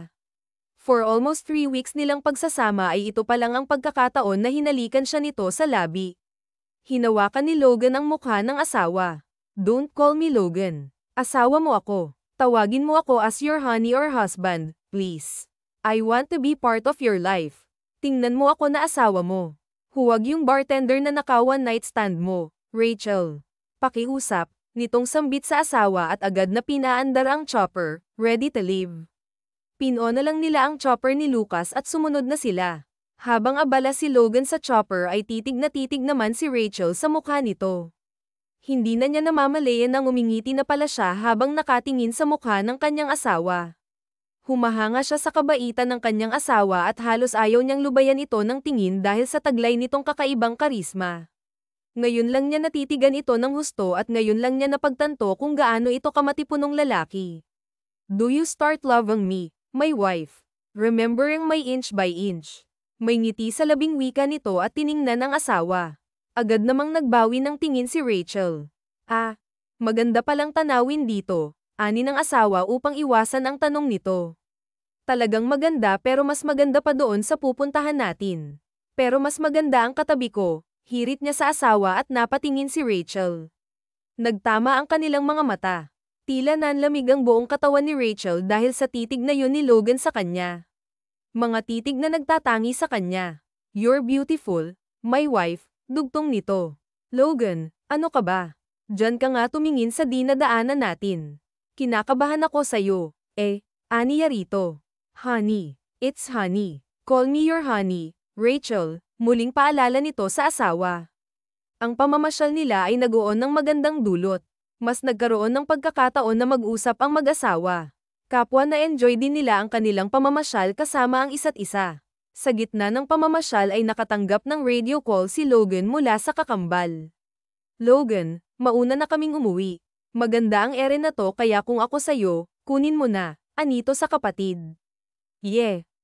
For almost 3 weeks nilang pagsasama ay ito pa lang ang pagkakataon na hinalikan siya nito sa labi. Hinawakan ni Logan ang mukha ng asawa. Don't call me Logan. Asawa mo ako. Tawagin mo ako as your honey or husband, please. I want to be part of your life. Tingnan mo ako na asawa mo. Huwag yung bartender na naka-one night stand mo, Rachel. Pakiusap, nitong sambit sa asawa at agad na pinaandar ang chopper, ready to leave. Pinona lang nila ang chopper ni Lucas at sumunod na sila. Habang abala si Logan sa chopper ay titig naman si Rachel sa mukha nito. Hindi na niya namamalayan nang umingiti na pala siya habang nakatingin sa mukha ng kanyang asawa. Humahanga siya sa kabaitan ng kanyang asawa at halos ayaw niyang lubayan ito ng tingin dahil sa taglay nitong kakaibang karisma. Ngayon lang niya natitigan ito ng husto at ngayon lang niya napagtanto kung gaano ito kamatipunong lalaki. Do you start loving me, my wife? Remembering my inch by inch. May ngiti sa labing wika nito at tiningnan ang asawa. Agad namang nagbawi ng tingin si Rachel. Ah, maganda palang tanawin dito, ani ng asawa upang iwasan ang tanong nito. Talagang maganda pero mas maganda pa doon sa pupuntahan natin. Pero mas maganda ang katabi ko, hirit niya sa asawa at napatingin si Rachel. Nagtama ang kanilang mga mata. Tila nanlamig ang buong katawan ni Rachel dahil sa titig na yun ni Logan sa kanya. Mga titig na nagtatangi sa kanya. You're beautiful, my wife. Dugtong nito. Logan, ano ka ba? Diyan ka nga tumingin sa dinadaanan natin. Kinakabahan ako sa'yo. Aniya rito. Honey. It's honey. Call me your honey. Rachel, muling paalala nito sa asawa. Ang pamamasyal nila ay nagoon ng magandang dulot. Mas nagkaroon ng pagkakataon na mag-usap ang mag-asawa. Kapwa na enjoy din nila ang kanilang pamamasyal kasama ang isa't isa. Sa gitna ng pamamasyal ay nakatanggap ng radio call si Logan mula sa kakambal. Logan, mauna na kaming umuwi. Maganda ang ere na to kaya kung ako sa'yo, kunin mo na, anito sa kapatid.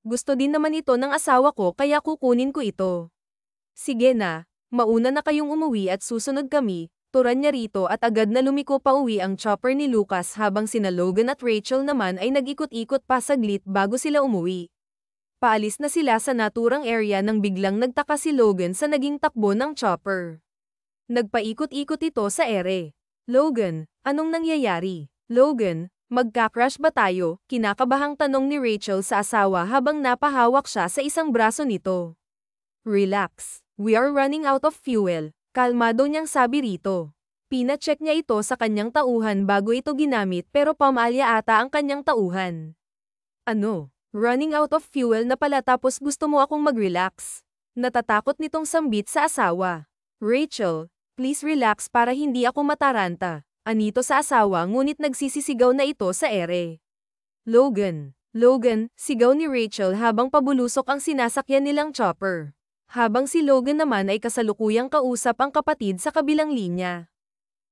Gusto din naman ito ng asawa ko kaya kukunin ko ito. Sige na, mauna na kayong umuwi at susunod kami, turan niya rito at agad na lumiko pa uwi ang chopper ni Lucas habang sina Logan at Rachel naman ay nag-ikot-ikot pa saglit bago sila umuwi. Paalis na sila sa naturang area nang biglang nagtaka si Logan sa naging takbo ng chopper. Nagpaikot-ikot ito sa ere. Logan, anong nangyayari? Logan, magka-crash ba tayo? Kinakabahang tanong ni Rachel sa asawa habang napahawak siya sa isang braso nito. Relax, we are running out of fuel. Kalmado niyang sabi rito. Pina-check niya ito sa kanyang tauhan bago ito ginamit pero pamalya ata ang kanyang tauhan. Ano? Running out of fuel na pala tapos gusto mo akong mag-relax. Natatakot nitong sambit sa asawa. Rachel, please relax para hindi ako mataranta. Anito sa asawa ngunit nagsisisigaw na ito sa ere. Logan, sigaw ni Rachel habang pabulusok ang sinasakyan nilang chopper. Habang si Logan naman ay kasalukuyang kausap ang kapatid sa kabilang linya.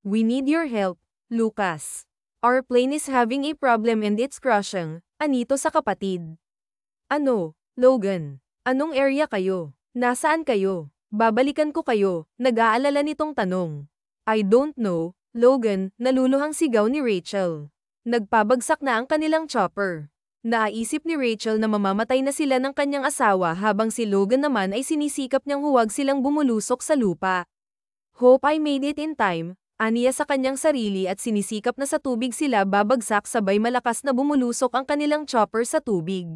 We need your help, Lucas. Our plane is having a problem and it's crashing. Anito sa kapatid. Ano, Logan? Anong area kayo? Nasaan kayo? Babalikan ko kayo, nag-aalala nitong tanong. I don't know, Logan, naluluhang sigaw ni Rachel. Nagpabagsak na ang kanilang chopper. Naisip ni Rachel na mamamatay na sila ng kanyang asawa habang si Logan naman ay sinisikap niyang huwag silang bumulusok sa lupa. Hope I made it in time, aniya sa kanyang sarili at sinisikap na sa tubig sila babagsak sabay malakas na bumulusok ang kanilang chopper sa tubig.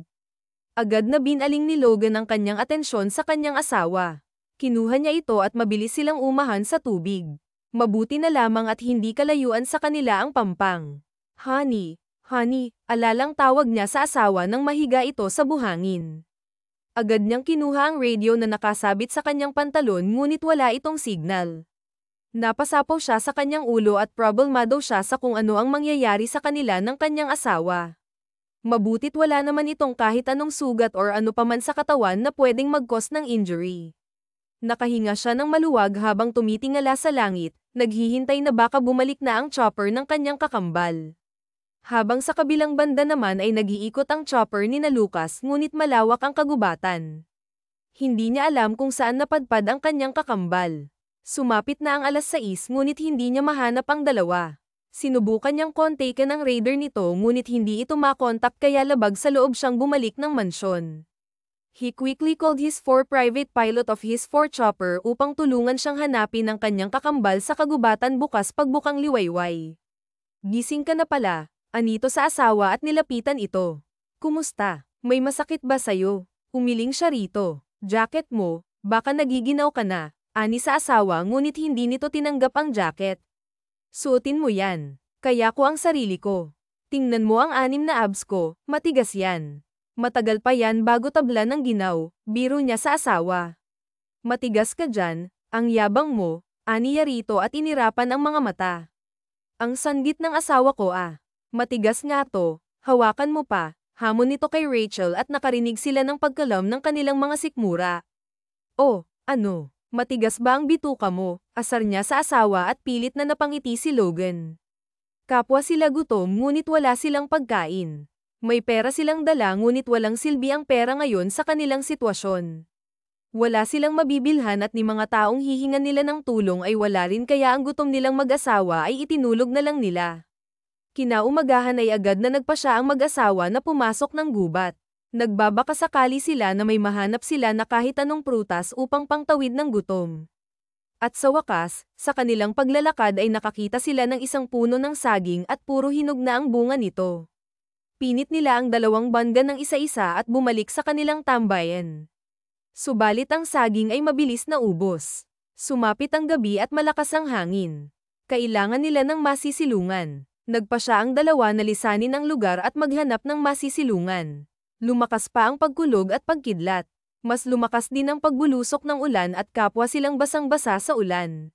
Agad na binaling ni Logan ang kanyang atensyon sa kanyang asawa. Kinuha niya ito at mabilis silang umahan sa tubig. Mabuti na lamang at hindi kalayuan sa kanila ang pampang. Honey, alalang tawag niya sa asawa nang mahiga ito sa buhangin. Agad niyang kinuha ang radio na nakasabit sa kanyang pantalon ngunit wala itong signal. Napasapaw siya sa kanyang ulo at problemado siya sa kung ano ang mangyayari sa kanila ng kanyang asawa. Mabutit wala naman itong kahit anong sugat or ano paman sa katawan na pwedeng mag-cause ng injury. Nakahinga siya ng maluwag habang tumitingala sa langit, naghihintay na baka bumalik na ang chopper ng kanyang kakambal. Habang sa kabilang banda naman ay nag-iikot ang chopper ni na Lucas ngunit malawak ang kagubatan. Hindi niya alam kung saan napadpad ang kanyang kakambal. Sumapit na ang 6:00 ngunit hindi niya mahanap ang dalawa. Sinubukan niyang kontakin ang radar nito ngunit hindi ito makontak kaya labag sa loob siyang bumalik ng mansyon. He quickly called his 4 private pilot of his 4 chopper upang tulungan siyang hanapin ang kanyang kakambal sa kagubatan bukas pagbukang liwayway. Gising ka na pala, anito sa asawa at nilapitan ito. Kumusta? May masakit ba sayo? Umiling siya rito. Jacket mo, baka nagiginaw ka na. Ani sa asawa ngunit hindi nito tinanggap ang jacket. Suotin mo yan. Kaya ko ang sarili ko. Tingnan mo ang 6 na abs ko, matigas yan. Matagal pa yan bago tablan ng ginaw, biro niya sa asawa. Matigas ka dyan, ang yabang mo, aniya rito at inirapan ang mga mata. Ang sanggit ng asawa ko ah. Matigas nga to, hawakan mo pa, hamon nito kay Rachel at nakarinig sila ng pagkalam ng kanilang mga sikmura. Oh, ano? Matigas ba ang bituka mo? Asar niya sa asawa at pilit na napangiti si Logan. Kapwa sila gutom ngunit wala silang pagkain. May pera silang dala ngunit walang silbi ang pera ngayon sa kanilang sitwasyon. Wala silang mabibilhan at ni mga taong hihingan nila ng tulong ay wala rin kaya ang gutom nilang mag-asawa ay itinulog na lang nila. Kinaumagahan ay agad na nagpasya ang mag-asawa na pumasok ng gubat. Nagbabaka sakali sila na may mahanap sila na kahit anong prutas upang pangtawid ng gutom. At sa wakas, sa kanilang paglalakad ay nakakita sila ng isang puno ng saging at puro hinog na ang bunga nito. Pinit nila ang 2 bangga ng isa-isa at bumalik sa kanilang tambayan. Subalit ang saging ay mabilis na ubos. Sumapit ang gabi at malakas ang hangin. Kailangan nila ng masisilungan. Nagpasya ang 2 na lisanin ang lugar at maghanap ng masisilungan. Lumakas pa ang pagkulog at pagkidlat. Mas lumakas din ang pagbulusok ng ulan at kapwa silang basang-basa sa ulan.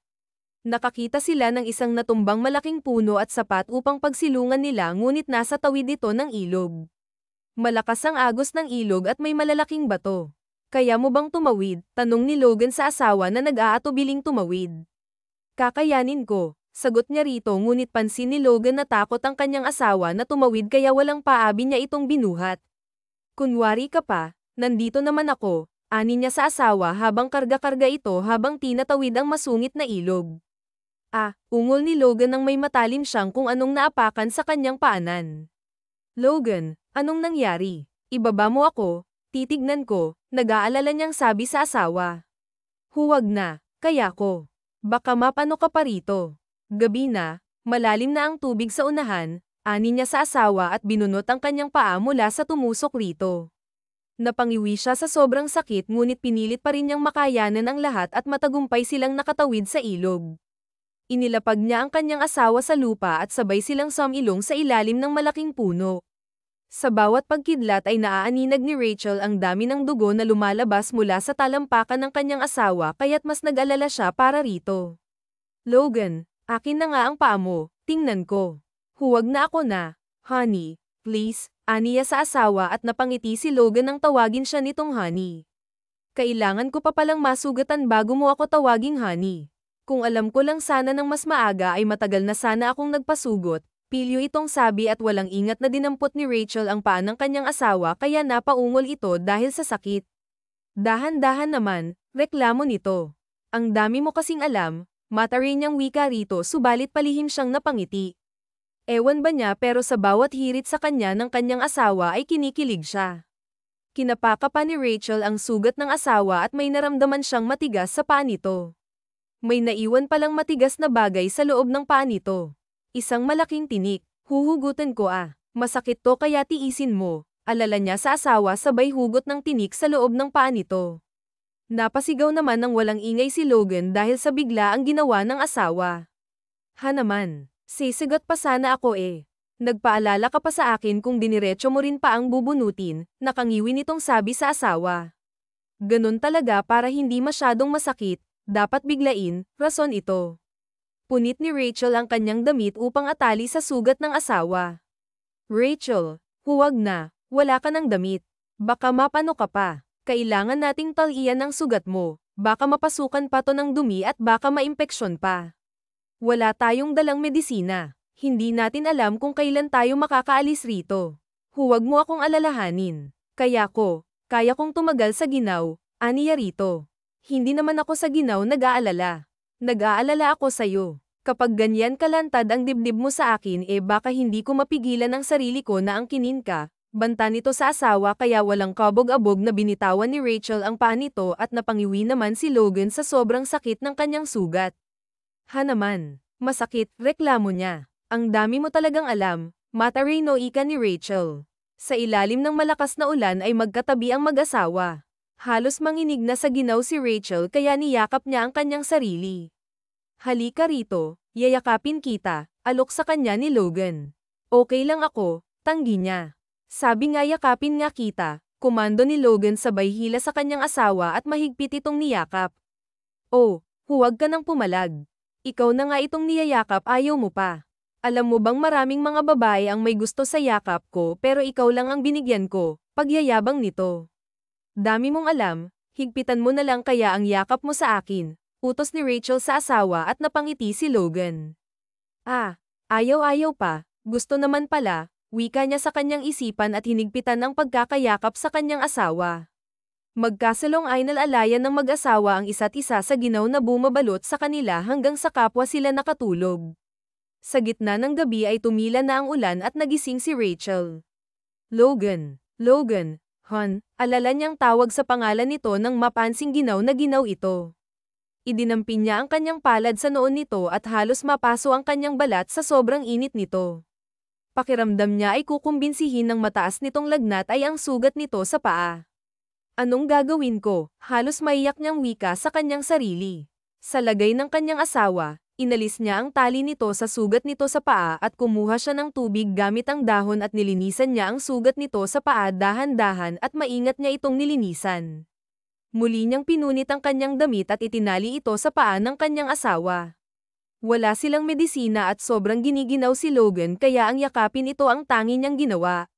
Nakakita sila ng isang natumbang malaking puno at sapat upang pagsilungan nila ngunit nasa tawid ito ng ilog. Malakas ang agos ng ilog at may malalaking bato. Kaya mo bang tumawid? Tanong ni Logan sa asawa na nag-aatubiling tumawid. Kakayanin ko, sagot niya rito ngunit pansin ni Logan na takot ang kanyang asawa na tumawid kaya walang paabi niya itong binuhat. Kunwari ka pa, nandito naman ako, ani niya sa asawa habang karga-karga ito habang tinatawid ang masungit na ilog. Ungol ni Logan nang may matalim siyang kung anong naapakan sa kanyang paanan. Logan, anong nangyari? Ibaba mo ako, titignan ko, nag-aalala niyang sabi sa asawa. Huwag na, kaya ko. Baka mapano ka pa rito. Gabi na, malalim na ang tubig sa unahan, ani niya sa asawa at binunot ang kanyang paa mula sa tumusok rito. Napangiwi siya sa sobrang sakit ngunit pinilit pa rin niyang makayanan ang lahat at matagumpay silang nakatawid sa ilog. Inilapag niya ang kanyang asawa sa lupa at sabay silang sumilong sa ilalim ng malaking puno. Sa bawat pagkidlat ay naaaninag ni Rachel ang dami ng dugo na lumalabas mula sa talampakan ng kanyang asawa kaya't mas nag-alala siya para rito. Logan, akin na nga ang paa mo, tingnan ko. Huwag na ako na, honey, please, aniya sa asawa at napangiti si Logan nang tawagin siya nitong honey. Kailangan ko pa palang masugatan bago mo ako tawaging honey. Kung alam ko lang sana ng mas maaga ay matagal na sana akong nagpasugot, pilyo itong sabi at walang ingat na dinampot ni Rachel ang paa ng kanyang asawa kaya napaungol ito dahil sa sakit. Dahan-dahan naman, reklamo nito. Ang dami mo kasing alam, Mata rin niyang wika rito subalit palihim siyang napangiti. Ewan ba niya pero sa bawat hirit sa kanya ng kanyang asawa ay kinikilig siya. Kinapaka pa ni Rachel ang sugat ng asawa at may naramdaman siyang matigas sa paa nito. May naiwan palang matigas na bagay sa loob ng paa nito. Isang malaking tinik. Huhugutan ko ah. Masakit to kaya tiisin mo. Alala niya sa asawa sabay hugot ng tinik sa loob ng paa nito. Napasigaw naman ng walang ingay si Logan dahil sa bigla ang ginawa ng asawa. Ha naman. Sisigat pa sana ako eh. Nagpaalala ka pa sa akin kung diniretso mo rin pa ang bubunutin, nakangiwi nitong sabi sa asawa. Ganun talaga para hindi masyadong masakit, dapat biglain, rason ito. Punit ni Rachel ang kanyang damit upang atali sa sugat ng asawa. Rachel, huwag na, wala ka ng damit. Baka mapano ka pa. Kailangan nating talian ang sugat mo, baka mapasukan pa to ng dumi at baka maimpeksyon pa. Wala tayong dalang medisina. Hindi natin alam kung kailan tayo makakaalis rito. Huwag mo akong alalahanin. Kaya kong tumagal sa ginaw, aniya rito. Hindi naman ako sa ginaw nag-aalala. Nag-aalala ako sa'yo. Kapag ganyan kalantad ang dibdib mo sa akin baka hindi ko mapigilan ang sarili ko na angkinin ka, banta nito sa asawa kaya walang kabog-abog na binitawan ni Rachel ang paa nito at napangiwi naman si Logan sa sobrang sakit ng kanyang sugat. Ha naman, masakit, reklamo niya. Ang dami mo talagang alam, mata Reno ika ni Rachel. Sa ilalim ng malakas na ulan ay magkatabi ang mag-asawa. Halos manginig na sa ginaw si Rachel kaya niyakap niya ang kanyang sarili. Halika rito, yayakapin kita, alok sa kanya ni Logan. Okay lang ako, tanggi niya. Sabi nga yakapin nga kita, komando ni Logan sabay hila sa kanyang asawa at mahigpit itong niyakap. Oh, huwag ka nang pumalag. Ikaw na nga itong niyayakap ayaw mo pa. Alam mo bang maraming mga babae ang may gusto sa yakap ko pero ikaw lang ang binigyan ko, pagyayabang nito. Dami mong alam, higpitan mo na lang kaya ang yakap mo sa akin, utos ni Rachel sa asawa at napangiti si Logan. Ah, ayaw-ayaw pa, gusto naman pala, wika niya sa kanyang isipan at hinigpitan ang pagkakayakap sa kanyang asawa. Magkasalong ay nalalayan ng mag-asawa ang isa't isa sa ginaw na bumabalot sa kanila hanggang sa kapwa sila nakatulog. Sa gitna ng gabi ay tumila na ang ulan at nagising si Rachel. Logan, hon, alala niyang tawag sa pangalan nito nang mapansing ginaw na ginaw ito. Idinampin niya ang kanyang palad sa noon nito at halos mapaso ang kanyang balat sa sobrang init nito. Pakiramdam niya ay kukumbinsihin ng mataas nitong lagnat ay ang sugat nito sa paa. Anong gagawin ko? Halos maiyak niyang wika sa kanyang sarili. Sa lagay ng kanyang asawa, inalis niya ang tali nito sa sugat nito sa paa at kumuha siya ng tubig gamit ang dahon at nilinisan niya ang sugat nito sa paa dahan-dahan at maingat niya itong nilinisan. Muli niyang pinunit ang kanyang damit at itinali ito sa paa ng kanyang asawa. Wala silang medisina at sobrang giniginaw si Logan kaya ang yakapin ito ang tangi niyang ginawa.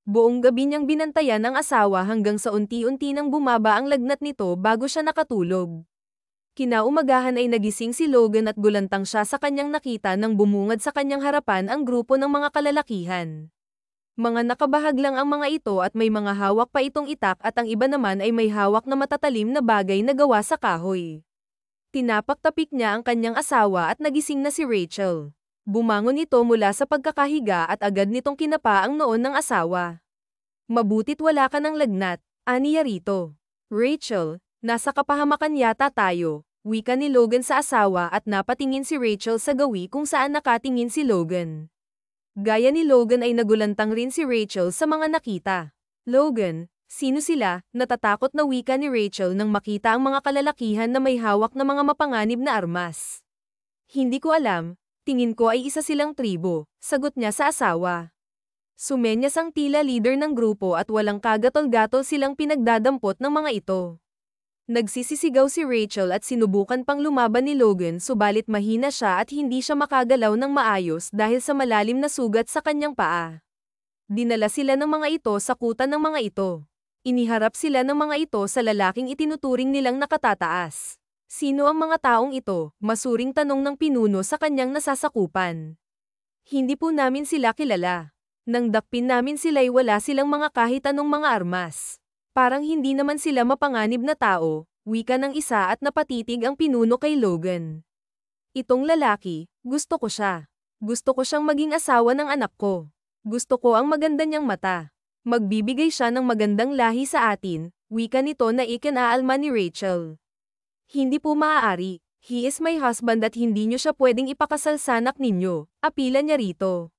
Buong gabi niyang binantayan ang asawa hanggang sa unti-unti nang bumaba ang lagnat nito bago siya nakatulog. Kinaumagahan ay nagising si Logan at gulantang siya sa kanyang nakita nang bumungad sa kanyang harapan ang grupo ng mga kalalakihan. Mga nakabahag lang ang mga ito at may mga hawak pa itong itak at ang iba naman ay may hawak na matatalim na bagay na gawa sa kahoy. Tinapak-tapik niya ang kanyang asawa at nagising na si Rachel. Bumangon ito mula sa pagkakahiga at agad nitong kinapa ang noon ng asawa. Mabutit wala ka ng lagnat, aniya rito. Rachel, nasa kapahamakan yata tayo. Wika ni Logan sa asawa at napatingin si Rachel sa gawi kung saan nakatingin si Logan. Gaya ni Logan ay nagulantang rin si Rachel sa mga nakita. Logan, sino sila? Natatakot na wika ni Rachel nang makita ang mga kalalakihan na may hawak na mga mapanganib na armas. Hindi ko alam, tingin ko ay isa silang tribo, sagot niya sa asawa. Sumenyas ang tila leader ng grupo at walang kagatol-gatol silang pinagdadampot ng mga ito. Nagsisisigaw si Rachel at sinubukan pang lumaban ni Logan subalit mahina siya at hindi siya makagalaw ng maayos dahil sa malalim na sugat sa kanyang paa. Dinala sila ng mga ito sa kuta ng mga ito. Iniharap sila ng mga ito sa lalaking itinuturing nilang nakatataas. Sino ang mga taong ito? Masuring tanong ng pinuno sa kanyang nasasakupan. Hindi po namin sila kilala. Nang dakpin namin sila'y wala silang mga kahit anong mga armas. Parang hindi naman sila mapanganib na tao, wika ng isa at napatitig ang pinuno kay Logan. Itong lalaki, gusto ko siya. Gusto ko siyang maging asawa ng anak ko. Gusto ko ang maganda niyang mata. Magbibigay siya ng magandang lahi sa atin, wika nito na ikinaalma ni Rachel. Hindi po maaari. He is my husband at hindi niyo siya pwedeng ipakasal sa anak ninyo, apila niya rito.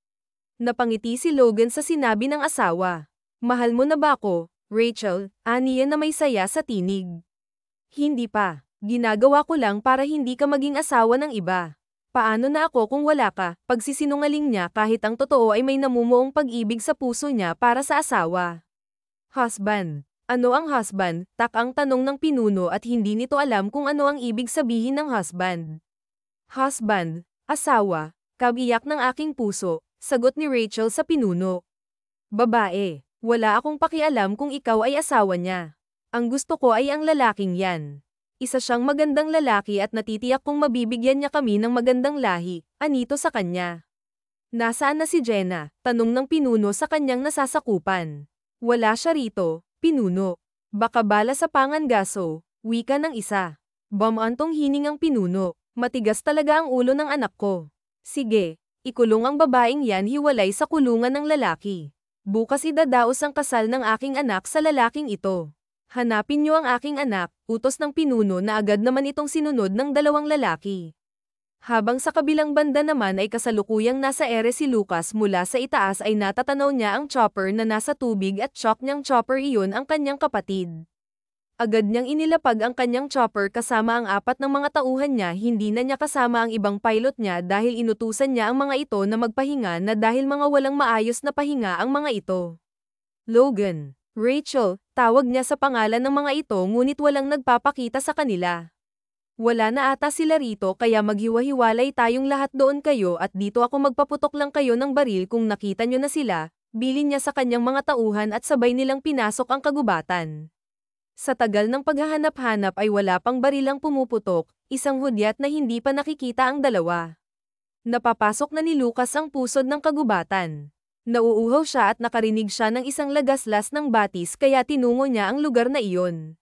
Napangiti si Logan sa sinabi ng asawa. Mahal mo na ba ako, Rachel? Aniya na may saya sa tinig. Hindi pa. Ginagawa ko lang para hindi ka maging asawa ng iba. Paano na ako kung wala ka? Pagsisinungaling niya kahit ang totoo ay may namumuong pag-ibig sa puso niya para sa asawa. Husband. Ano ang husband? Tak ang tanong ng pinuno at hindi nito alam kung ano ang ibig sabihin ng husband. Husband, asawa, kabiyak ng aking puso, sagot ni Rachel sa pinuno. Babae, wala akong pakialam kung ikaw ay asawa niya. Ang gusto ko ay ang lalaking yan. Isa siyang magandang lalaki at natitiyak kong mabibigyan niya kami ng magandang lahi, anito sa kanya. Nasaan na si Jenna? Tanong ng pinuno sa kanyang nasasakupan. Wala siya rito. Pinuno. Baka bala sa pangangaso, wika ng isa. Bamantong hining ang pinuno. Matigas talaga ang ulo ng anak ko. Sige, ikulong ang babaeng yan hiwalay sa kulungan ng lalaki. Bukas idadaos ang kasal ng aking anak sa lalaking ito. Hanapin niyo ang aking anak, utos ng pinuno na agad naman itong sinunod ng dalawang lalaki. Habang sa kabilang banda naman ay kasalukuyang nasa ere si Lucas mula sa itaas ay natatanaw niya ang chopper na nasa tubig at shock niyang chopper iyon ang kanyang kapatid. Agad niyang inilapag ang kanyang chopper kasama ang 4 ng mga tauhan niya, hindi na niya kasama ang ibang pilot niya dahil inutusan niya ang mga ito na magpahinga na dahil mga walang maayos na pahinga ang mga ito. Logan, Rachel, tawag niya sa pangalan ng mga ito ngunit walang nagpapakita sa kanila. Wala na ata sila rito kaya maghiwa-hiwalay tayong lahat doon kayo at dito ako magpaputok lang kayo ng baril kung nakita nyo na sila, bilin niya sa kanyang mga tauhan at sabay nilang pinasok ang kagubatan. Sa tagal ng paghahanap-hanap ay wala pang barilang pumuputok, isang hudyat na hindi pa nakikita ang dalawa. Napapasok na ni Lucas ang pusod ng kagubatan. Nauuhaw siya at nakarinig siya ng isang lagaslas ng batis kaya tinungo niya ang lugar na iyon.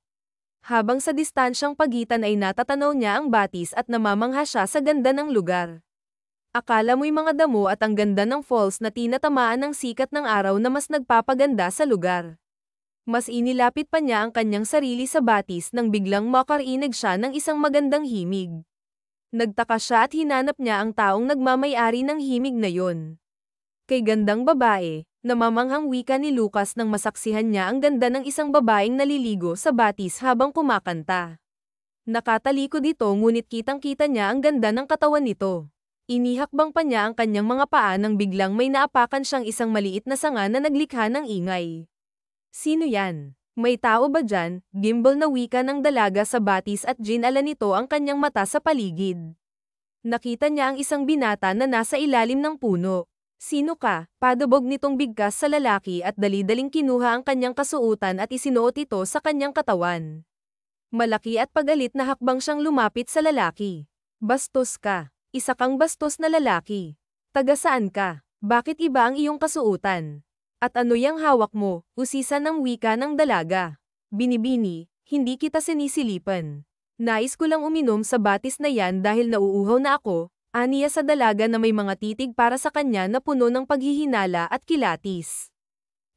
Habang sa distansyang pagitan ay natatanaw niya ang batis at namamangha siya sa ganda ng lugar. Akala mo'y mga damo at ang ganda ng falls na tinatamaan ng sikat ng araw na mas nagpapaganda sa lugar. Mas inilapit pa niya ang kanyang sarili sa batis nang biglang makarinig siya ng isang magandang himig. Nagtaka siya at hinanap niya ang taong nagmamay-ari ng himig na yon. Kay gandang babae, namamanghang wika ni Lucas nang masaksihan niya ang ganda ng isang babaeng naliligo sa batis habang kumakanta. Nakatalikod ito ngunit kitang-kita niya ang ganda ng katawan nito. Inihakbang pa niya ang kanyang mga paa nang biglang may naapakan siyang isang maliit na sanga na naglikha ng ingay. Sino yan? May tao ba dyan? Gimbal na wika ng dalaga sa batis at ginala nito ang kanyang mata sa paligid. Nakita niya ang isang binata na nasa ilalim ng puno. Sino ka? Padabog nitong bigkas sa lalaki at dali-daling kinuha ang kanyang kasuotan at isinuot ito sa kanyang katawan. Malaki at pagalit na hakbang siyang lumapit sa lalaki. Bastos ka. Isa kang bastos na lalaki. Taga saan ka? Bakit iba ang iyong kasuotan? At ano yang hawak mo? Usisa ng wika ng dalaga. Binibini, hindi kita sinisilipan. Nais ko lang uminom sa batis na yan dahil nauuhaw na ako. Aniya sa dalaga na may mga titig para sa kanya na puno ng paghihinala at kilatis.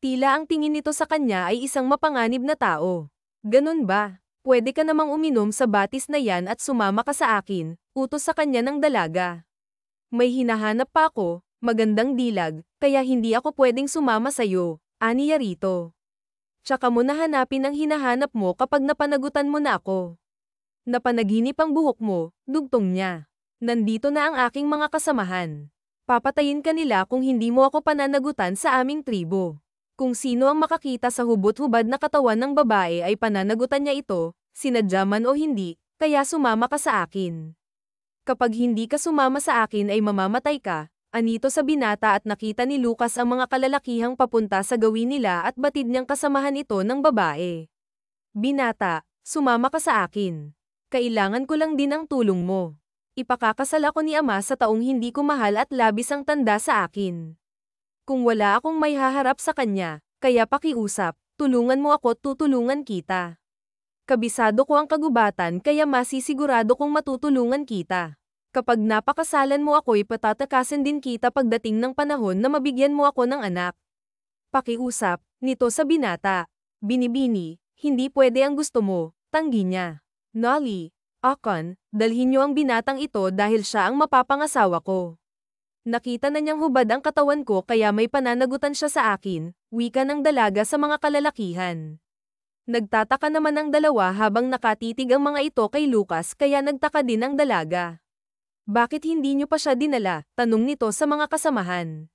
Tila ang tingin nito sa kanya ay isang mapanganib na tao. Ganun ba? Pwede ka namang uminom sa batis na yan at sumama ka sa akin, utos sa kanya ng dalaga. May hinahanap pa ako, magandang dilag, kaya hindi ako pwedeng sumama sa'yo, aniya rito. Tsaka mo na hanapin ang hinahanap mo kapag napanagutan mo na ako. Napanaginip ang buhok mo, dugtong niya. Nandito na ang aking mga kasamahan. Papatayin ka nila kung hindi mo ako pananagutan sa aming tribo. Kung sino ang makakita sa hubot-hubad na katawan ng babae ay pananagutan niya ito, sinadya man o hindi, kaya sumama ka sa akin. Kapag hindi ka sumama sa akin ay mamamatay ka, anito sa binata at nakita ni Lucas ang mga kalalakihang papunta sa gawin nila at batid niyang kasamahan ito ng babae. Binata, sumama ka sa akin. Kailangan ko lang din ang tulong mo. Ipakakasal ako ni ama sa taong hindi ko mahal at labis ang tanda sa akin. Kung wala akong may haharap sa kanya, kaya pakiusap, tulungan mo ako at tutulungan kita. Kabisado ko ang kagubatan kaya masisigurado kong matutulungan kita. Kapag napakasalan mo ako'y patatakasin din kita pagdating ng panahon na mabigyan mo ako ng anak. Pakiusap, nito sa binata. Binibini, hindi pwede ang gusto mo, tanggi niya. Nolly, Akon, dalhin niyo ang binatang ito dahil siya ang mapapangasawa ko. Nakita na niyang hubad ang katawan ko kaya may pananagutan siya sa akin, wika ng dalaga sa mga kalalakihan. Nagtataka naman ang dalawa habang nakatitig ang mga ito kay Lucas kaya nagtaka din ang dalaga. Bakit hindi niyo pa siya dinala? Tanong nito sa mga kasamahan.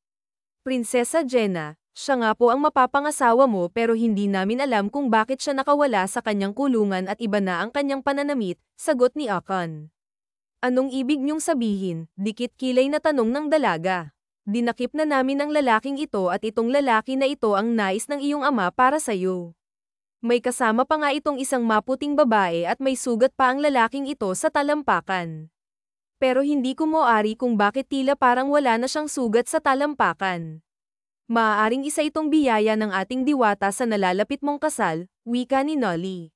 Prinsesa Jenna, siya nga po ang mapapangasawa mo pero hindi namin alam kung bakit siya nakawala sa kanyang kulungan at iba na ang kanyang pananamit, sagot ni Akon. Anong ibig niyong sabihin? Dikit kilay na tanong ng dalaga. Dinakip na namin ang lalaking ito at itong lalaki na ito ang nais ng iyong ama para sa'yo. May kasama pa nga itong isang maputing babae at may sugat pa ang lalaking ito sa talampakan. Pero hindi ko maaari kung bakit tila parang wala na siyang sugat sa talampakan. Maaaring isa itong biyaya ng ating diwata sa nalalapit mong kasal, wika ni Nolly.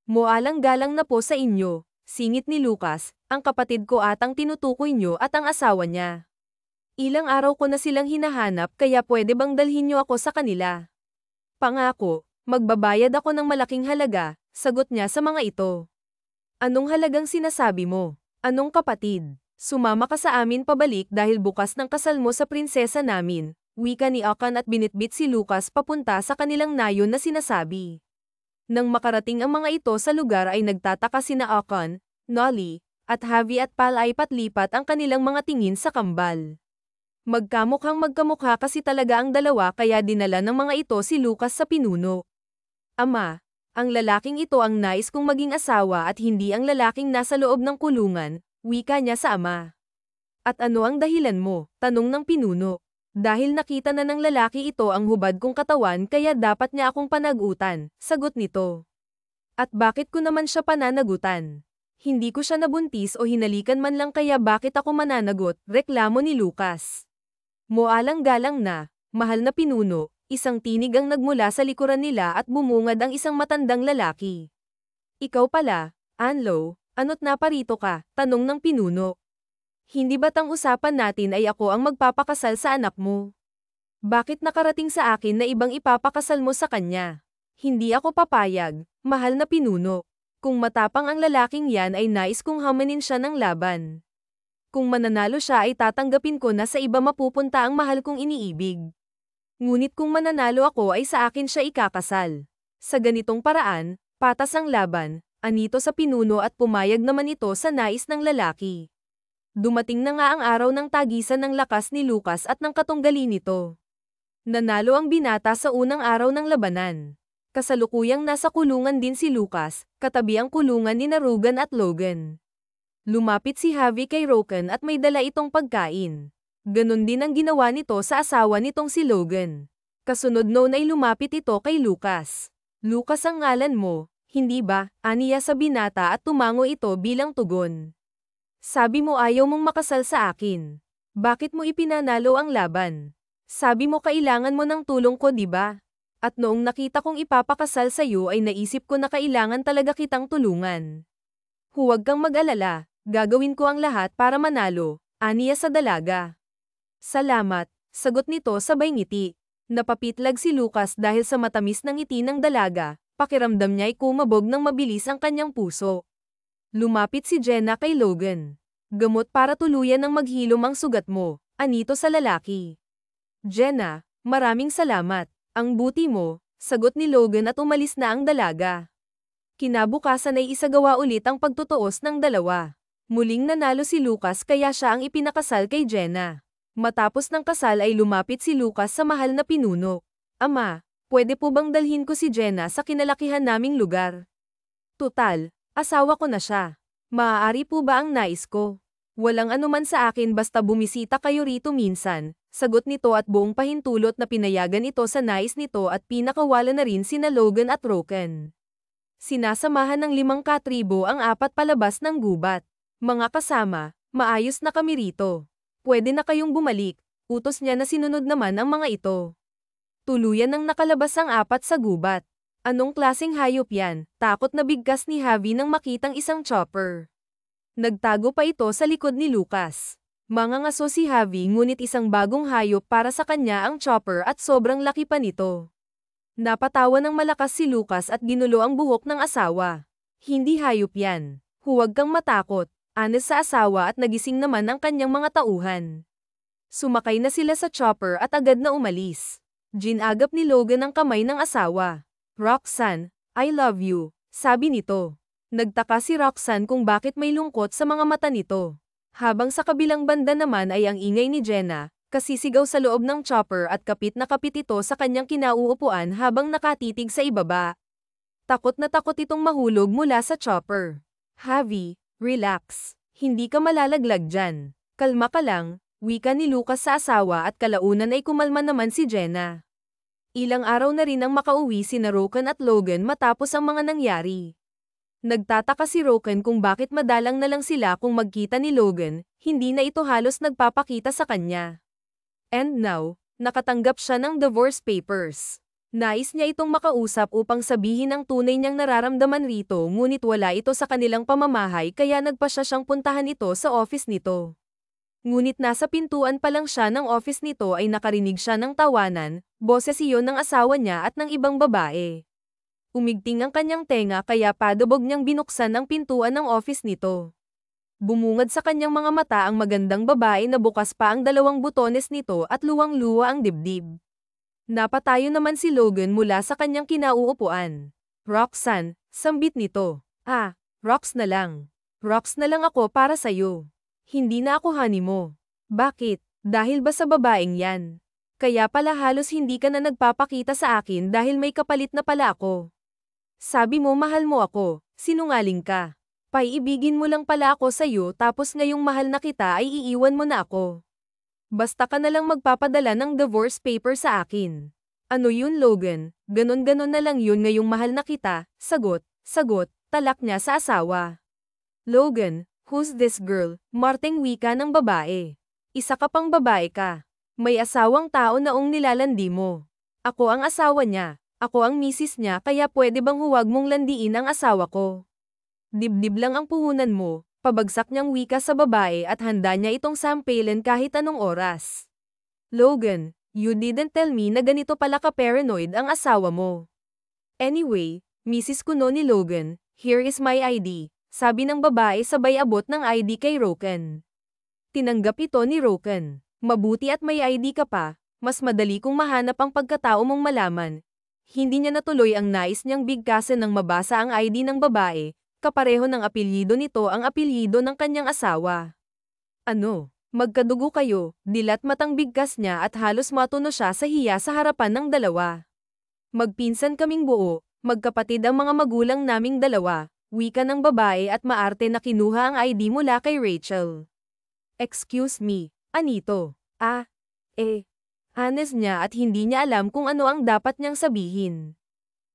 Moalang-galang na po sa inyo, singit ni Lucas, ang kapatid ko atang tinutukoy niyo at ang asawa niya. Ilang araw ko na silang hinahanap kaya pwede bang dalhin niyo ako sa kanila? Pangako, magbabayad ako ng malaking halaga, sagot niya sa mga ito. Anong halagang sinasabi mo? Anong kapatid? Sumama ka sa amin pabalik dahil bukas ng kasal mo sa prinsesa namin, wika ni Akon at binitbit si Lucas papunta sa kanilang nayon na sinasabi. Nang makarating ang mga ito sa lugar ay nagtataka sina Akon, Nolly, at Javi at Pal ay patlipat ang kanilang mga tingin sa kambal. Magkamukhang magkamukha kasi talaga ang dalawa kaya dinala ng mga ito si Lucas sa pinuno. Ama, ang lalaking ito ang nais kong maging asawa at hindi ang lalaking nasa loob ng kulungan, wika niya sa ama. At ano ang dahilan mo? Tanong ng pinuno. Dahil nakita na ng lalaki ito ang hubad kong katawan kaya dapat niya akong panagutan, sagot nito. At bakit ko naman siya pananagutan? Hindi ko siya nabuntis o hinalikan man lang kaya bakit ako mananagot, reklamo ni Lucas. Moalang-galang na, mahal na pinuno, isang tinig ang nagmula sa likuran nila at bumungad ang isang matandang lalaki. Ikaw pala, Anlo, ano't naparito ka? Tanong ng pinuno. Hindi ba't ang usapan natin ay ako ang magpapakasal sa anak mo? Bakit nakarating sa akin na ibang ipapakasal mo sa kanya? Hindi ako papayag, mahal na pinuno. Kung matapang ang lalaking yan ay nais kong hamanin siya ng laban. Kung mananalo siya ay tatanggapin ko na sa iba mapupunta ang mahal kong iniibig. Ngunit kung mananalo ako ay sa akin siya ikakasal. Sa ganitong paraan, patas ang laban, anito sa pinuno at pumayag naman ito sa nais ng lalaki. Dumating na nga ang araw ng tagisan ng lakas ni Lucas at ng katunggali nito. Nanalo ang binata sa unang araw ng labanan. Kasalukuyang nasa kulungan din si Lucas, katabi ang kulungan ni Rogan at Logan. Lumapit si Javi kay Rogan at may dala itong pagkain. Ganon din ang ginawa nito sa asawa nitong si Logan. Kasunod noon ay lumapit ito kay Lucas. Lucas ang ngalan mo, hindi ba? Aniya sa binata at tumango ito bilang tugon. Sabi mo ayaw mong makasal sa akin. Bakit mo ipinanalo ang laban? Sabi mo kailangan mo ng tulong ko di ba? At noong nakita kong ipapakasal sa iyo ay naisip ko na kailangan talaga kitang tulungan. Huwag kang mag-alala, gagawin ko ang lahat para manalo, aniya sa dalaga. Salamat, sagot nito sabay ngiti. Napapitlag si Lucas dahil sa matamis ng ngiti ng dalaga, pakiramdam niya ay kumabog ng mabilis ang kanyang puso. Lumapit si Jenna kay Logan. Gamot para tuluyan ng maghilom ang sugat mo, anito sa lalaki. Jenna, maraming salamat. Ang buti mo, sagot ni Logan at umalis na ang dalaga. Kinabukasan ay isagawa ulit ang pagtutuos ng dalawa. Muling nanalo si Lucas kaya siya ang ipinakasal kay Jenna. Matapos ng kasal ay lumapit si Lucas sa mahal na pinuno. Ama, pwede po bang dalhin ko si Jenna sa kinalakihan naming lugar? Tutal, asawa ko na siya. Maaari po ba ang nais ko? Walang anuman sa akin basta bumisita kayo rito minsan, sagot nito at buong pahintulot na pinayagan ito sa nais nito at pinakawala na rin sina Logan at Roken. Sinasamahan ng 5 katribo ang 4 palabas ng gubat. Mga kasama, maayos na kami rito. Pwede na kayong bumalik, utos niya na sinunod naman ang mga ito. Tuluyan nang nakalabas ang 4 sa gubat. Anong klaseng hayop yan? Takot na bigkas ni Javi nang makitang isang chopper. Nagtago pa ito sa likod ni Lucas. Mangangaso si Javi ngunit isang bagong hayop para sa kanya ang chopper at sobrang laki pa nito. Napatawa ng malakas si Lucas at ginulo ang buhok ng asawa. Hindi hayop yan. Huwag kang matakot. Anes sa asawa at nagising naman ang kanyang mga tauhan. Sumakay na sila sa chopper at agad na umalis. Ginagap ni Logan ang kamay ng asawa. Roxanne, I love you, sabi nito. Nagtaka si Roxanne kung bakit may lungkot sa mga mata nito. Habang sa kabilang banda naman ay ang ingay ni Jenna, kasisigaw sa loob ng chopper at kapit na kapit ito sa kanyang kinauupuan habang nakatitig sa ibaba. Takot na takot itong mahulog mula sa chopper. Javi, relax. Hindi ka malalaglag dyan. Kalma ka lang, wika ni Lucas sa asawa at kalaunan ay kumalma naman si Jenna. Ilang araw na rin ang makauwi sina Roken at Logan matapos ang mga nangyari. Nagtataka si Roken kung bakit madalang na lang sila kung magkita ni Logan, hindi na ito halos nagpapakita sa kanya. And now, nakatanggap siya ng divorce papers. Nais niya itong makausap upang sabihin ang tunay niyang nararamdaman rito ngunit wala ito sa kanilang pamamahay kaya nagpa siya siyang puntahan ito sa office nito. Ngunit nasa pintuan pa lang siya ng office nito ay nakarinig siya ng tawanan, boses iyon ng asawa niya at ng ibang babae. Umigting ang kanyang tenga kaya padubog niyang binuksan ang pintuan ng office nito. Bumungad sa kanyang mga mata ang magandang babae na bukas pa ang dalawang butones nito at luwang-luwa ang dibdib. Napatayo naman si Logan mula sa kanyang kinauupuan. Roxanne, sambit nito. Rox na lang. Rox na lang ako para sa'yo. Hindi na ako honey mo. Bakit? Dahil ba sa babaeng yan? Kaya pala halos hindi ka na nagpapakita sa akin dahil may kapalit na pala ako. Sabi mo mahal mo ako, sinungaling ka. Paiibigin mo lang pala ako sa'yo tapos ngayong mahal na kita ay iiwan mo na ako. Basta ka na lang magpapadala ng divorce paper sa akin. Ano yun Logan, ganon-ganon na lang yun ngayong mahal na kita, sagot, talak niya sa asawa. Logan, who's this girl? Marteng wika ng babae. Isa ka pang babae ka. May asawang tao naong nilalandi mo. Ako ang asawa niya. Ako ang misis niya kaya pwede bang huwag mong landiin ang asawa ko? Dibdib lang ang puhunan mo, pabagsak niyang wika sa babae at handa niya itong sampalin kahit anong oras. Logan, you didn't tell me na ganito pala ka-paranoid ang asawa mo. Anyway, misis ko no ni Logan, here is my ID, sabi ng babae sabay abot ng ID kay Roken. Tinanggap ito ni Roken. Mabuti at may ID ka pa, mas madali kong mahanap ang pagkatao mong malaman. Hindi niya natuloy ang nais niyang bigkasan nang mabasa ang ID ng babae, kapareho ng apelyido nito ang apelyido ng kanyang asawa. Ano? Magkadugo kayo, dilat matang bigkas niya at halos matuno siya sa hiya sa harapan ng dalawa. Magpinsan kaming buo, magkapatid ang mga magulang naming dalawa, wika ng babae at maarte na kinuha ang ID mula kay Rachel. Excuse me, anito? Honest niya at hindi niya alam kung ano ang dapat niyang sabihin.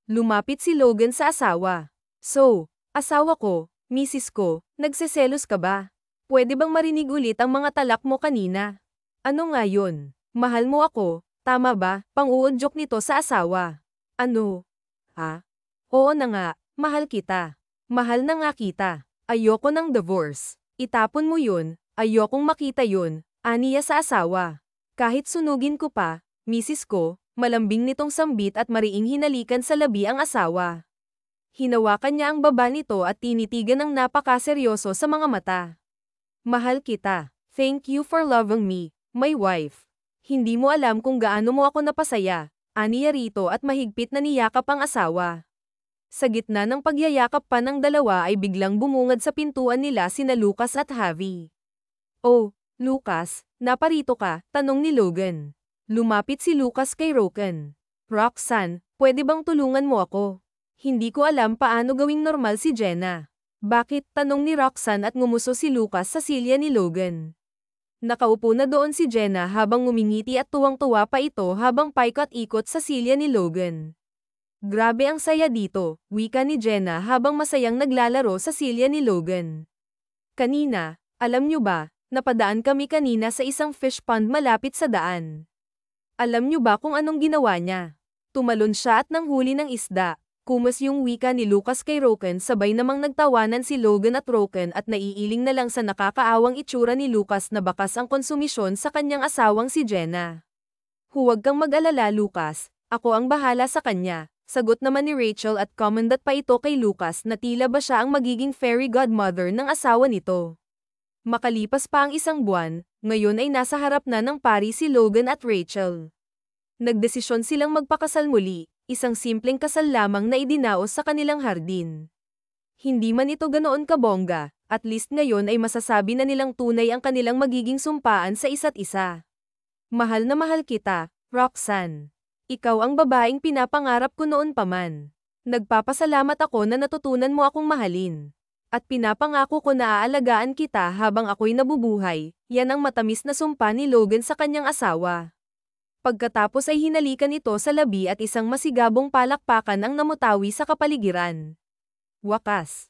Lumapit si Logan sa asawa. So, asawa ko, misis ko, nagseselos ka ba? Pwede bang marinig ulit ang mga talak mo kanina? Ano nga yun? Mahal mo ako, tama ba? Pang-uudyok nito sa asawa. Ano? Oo na nga, mahal kita. Mahal na nga kita. Ayoko ng divorce. Itapon mo yun, ayokong makita yun, aniya sa asawa. Kahit sunugin ko pa, misis ko, malambing nitong sambit at mariing hinalikan sa labi ang asawa. Hinawakan niya ang baba nito at tinitigan ng napakaseryoso sa mga mata. Mahal kita. Thank you for loving me, my wife. Hindi mo alam kung gaano mo ako napasaya, aniya rito at mahigpit na niyakap ang asawa. Sa gitna ng pagyayakap pa ng dalawa ay biglang bumungad sa pintuan nila sina Lucas at Javi. Oh, Lucas, naparito ka? Tanong ni Logan. Lumapit si Lucas kay Roken. Roxanne, pwede bang tulungan mo ako? Hindi ko alam paano gawing normal si Jenna. Bakit? Tanong ni Roxanne at ngumuso si Lucas sa silya ni Logan. Nakaupo na doon si Jenna habang ngumingiti at tuwang-tuwa pa ito habang paikot-ikot sa silya ni Logan. Grabe ang saya dito, wika ni Jenna habang masayang naglalaro sa silya ni Logan. Kanina, alam niyo ba, napadaan kami kanina sa isang fish pond malapit sa daan. Alam niyo ba kung anong ginawa niya? Tumalon siya at nanghuli ng isda. Kumas yung wika ni Lucas kay Roken, sabay namang nagtawanan si Logan at Roken at naiiling na lang sa nakakaawang itsura ni Lucas na bakas ang konsumisyon sa kanyang asawang si Jenna. Huwag kang mag-alala Lucas, ako ang bahala sa kanya, sagot naman ni Rachel at commendat pa ito kay Lucas na tila ba siya ang magiging fairy godmother ng asawa nito. Makalipas pa ang isang buwan, ngayon ay nasa harap na ng pari si Logan at Rachel. Nagdesisyon silang magpakasal muli, isang simpleng kasal lamang na idinaos sa kanilang hardin. Hindi man ito ganoon kabongga, at least ngayon ay masasabi na nilang tunay ang kanilang magiging sumpaan sa isa't isa. Mahal na mahal kita, Roxanne. Ikaw ang babaeng pinapangarap ko noon pa man. Nagpapasalamat ako na natutunan mo akong mahalin. At pinapangako ko na aalagaan kita habang ako'y nabubuhay, yan ang matamis na sumpa ni Logan sa kanyang asawa. Pagkatapos ay hinalikan ito sa labi at isang masigabong palakpakan ang namutawi sa kapaligiran. Wakas.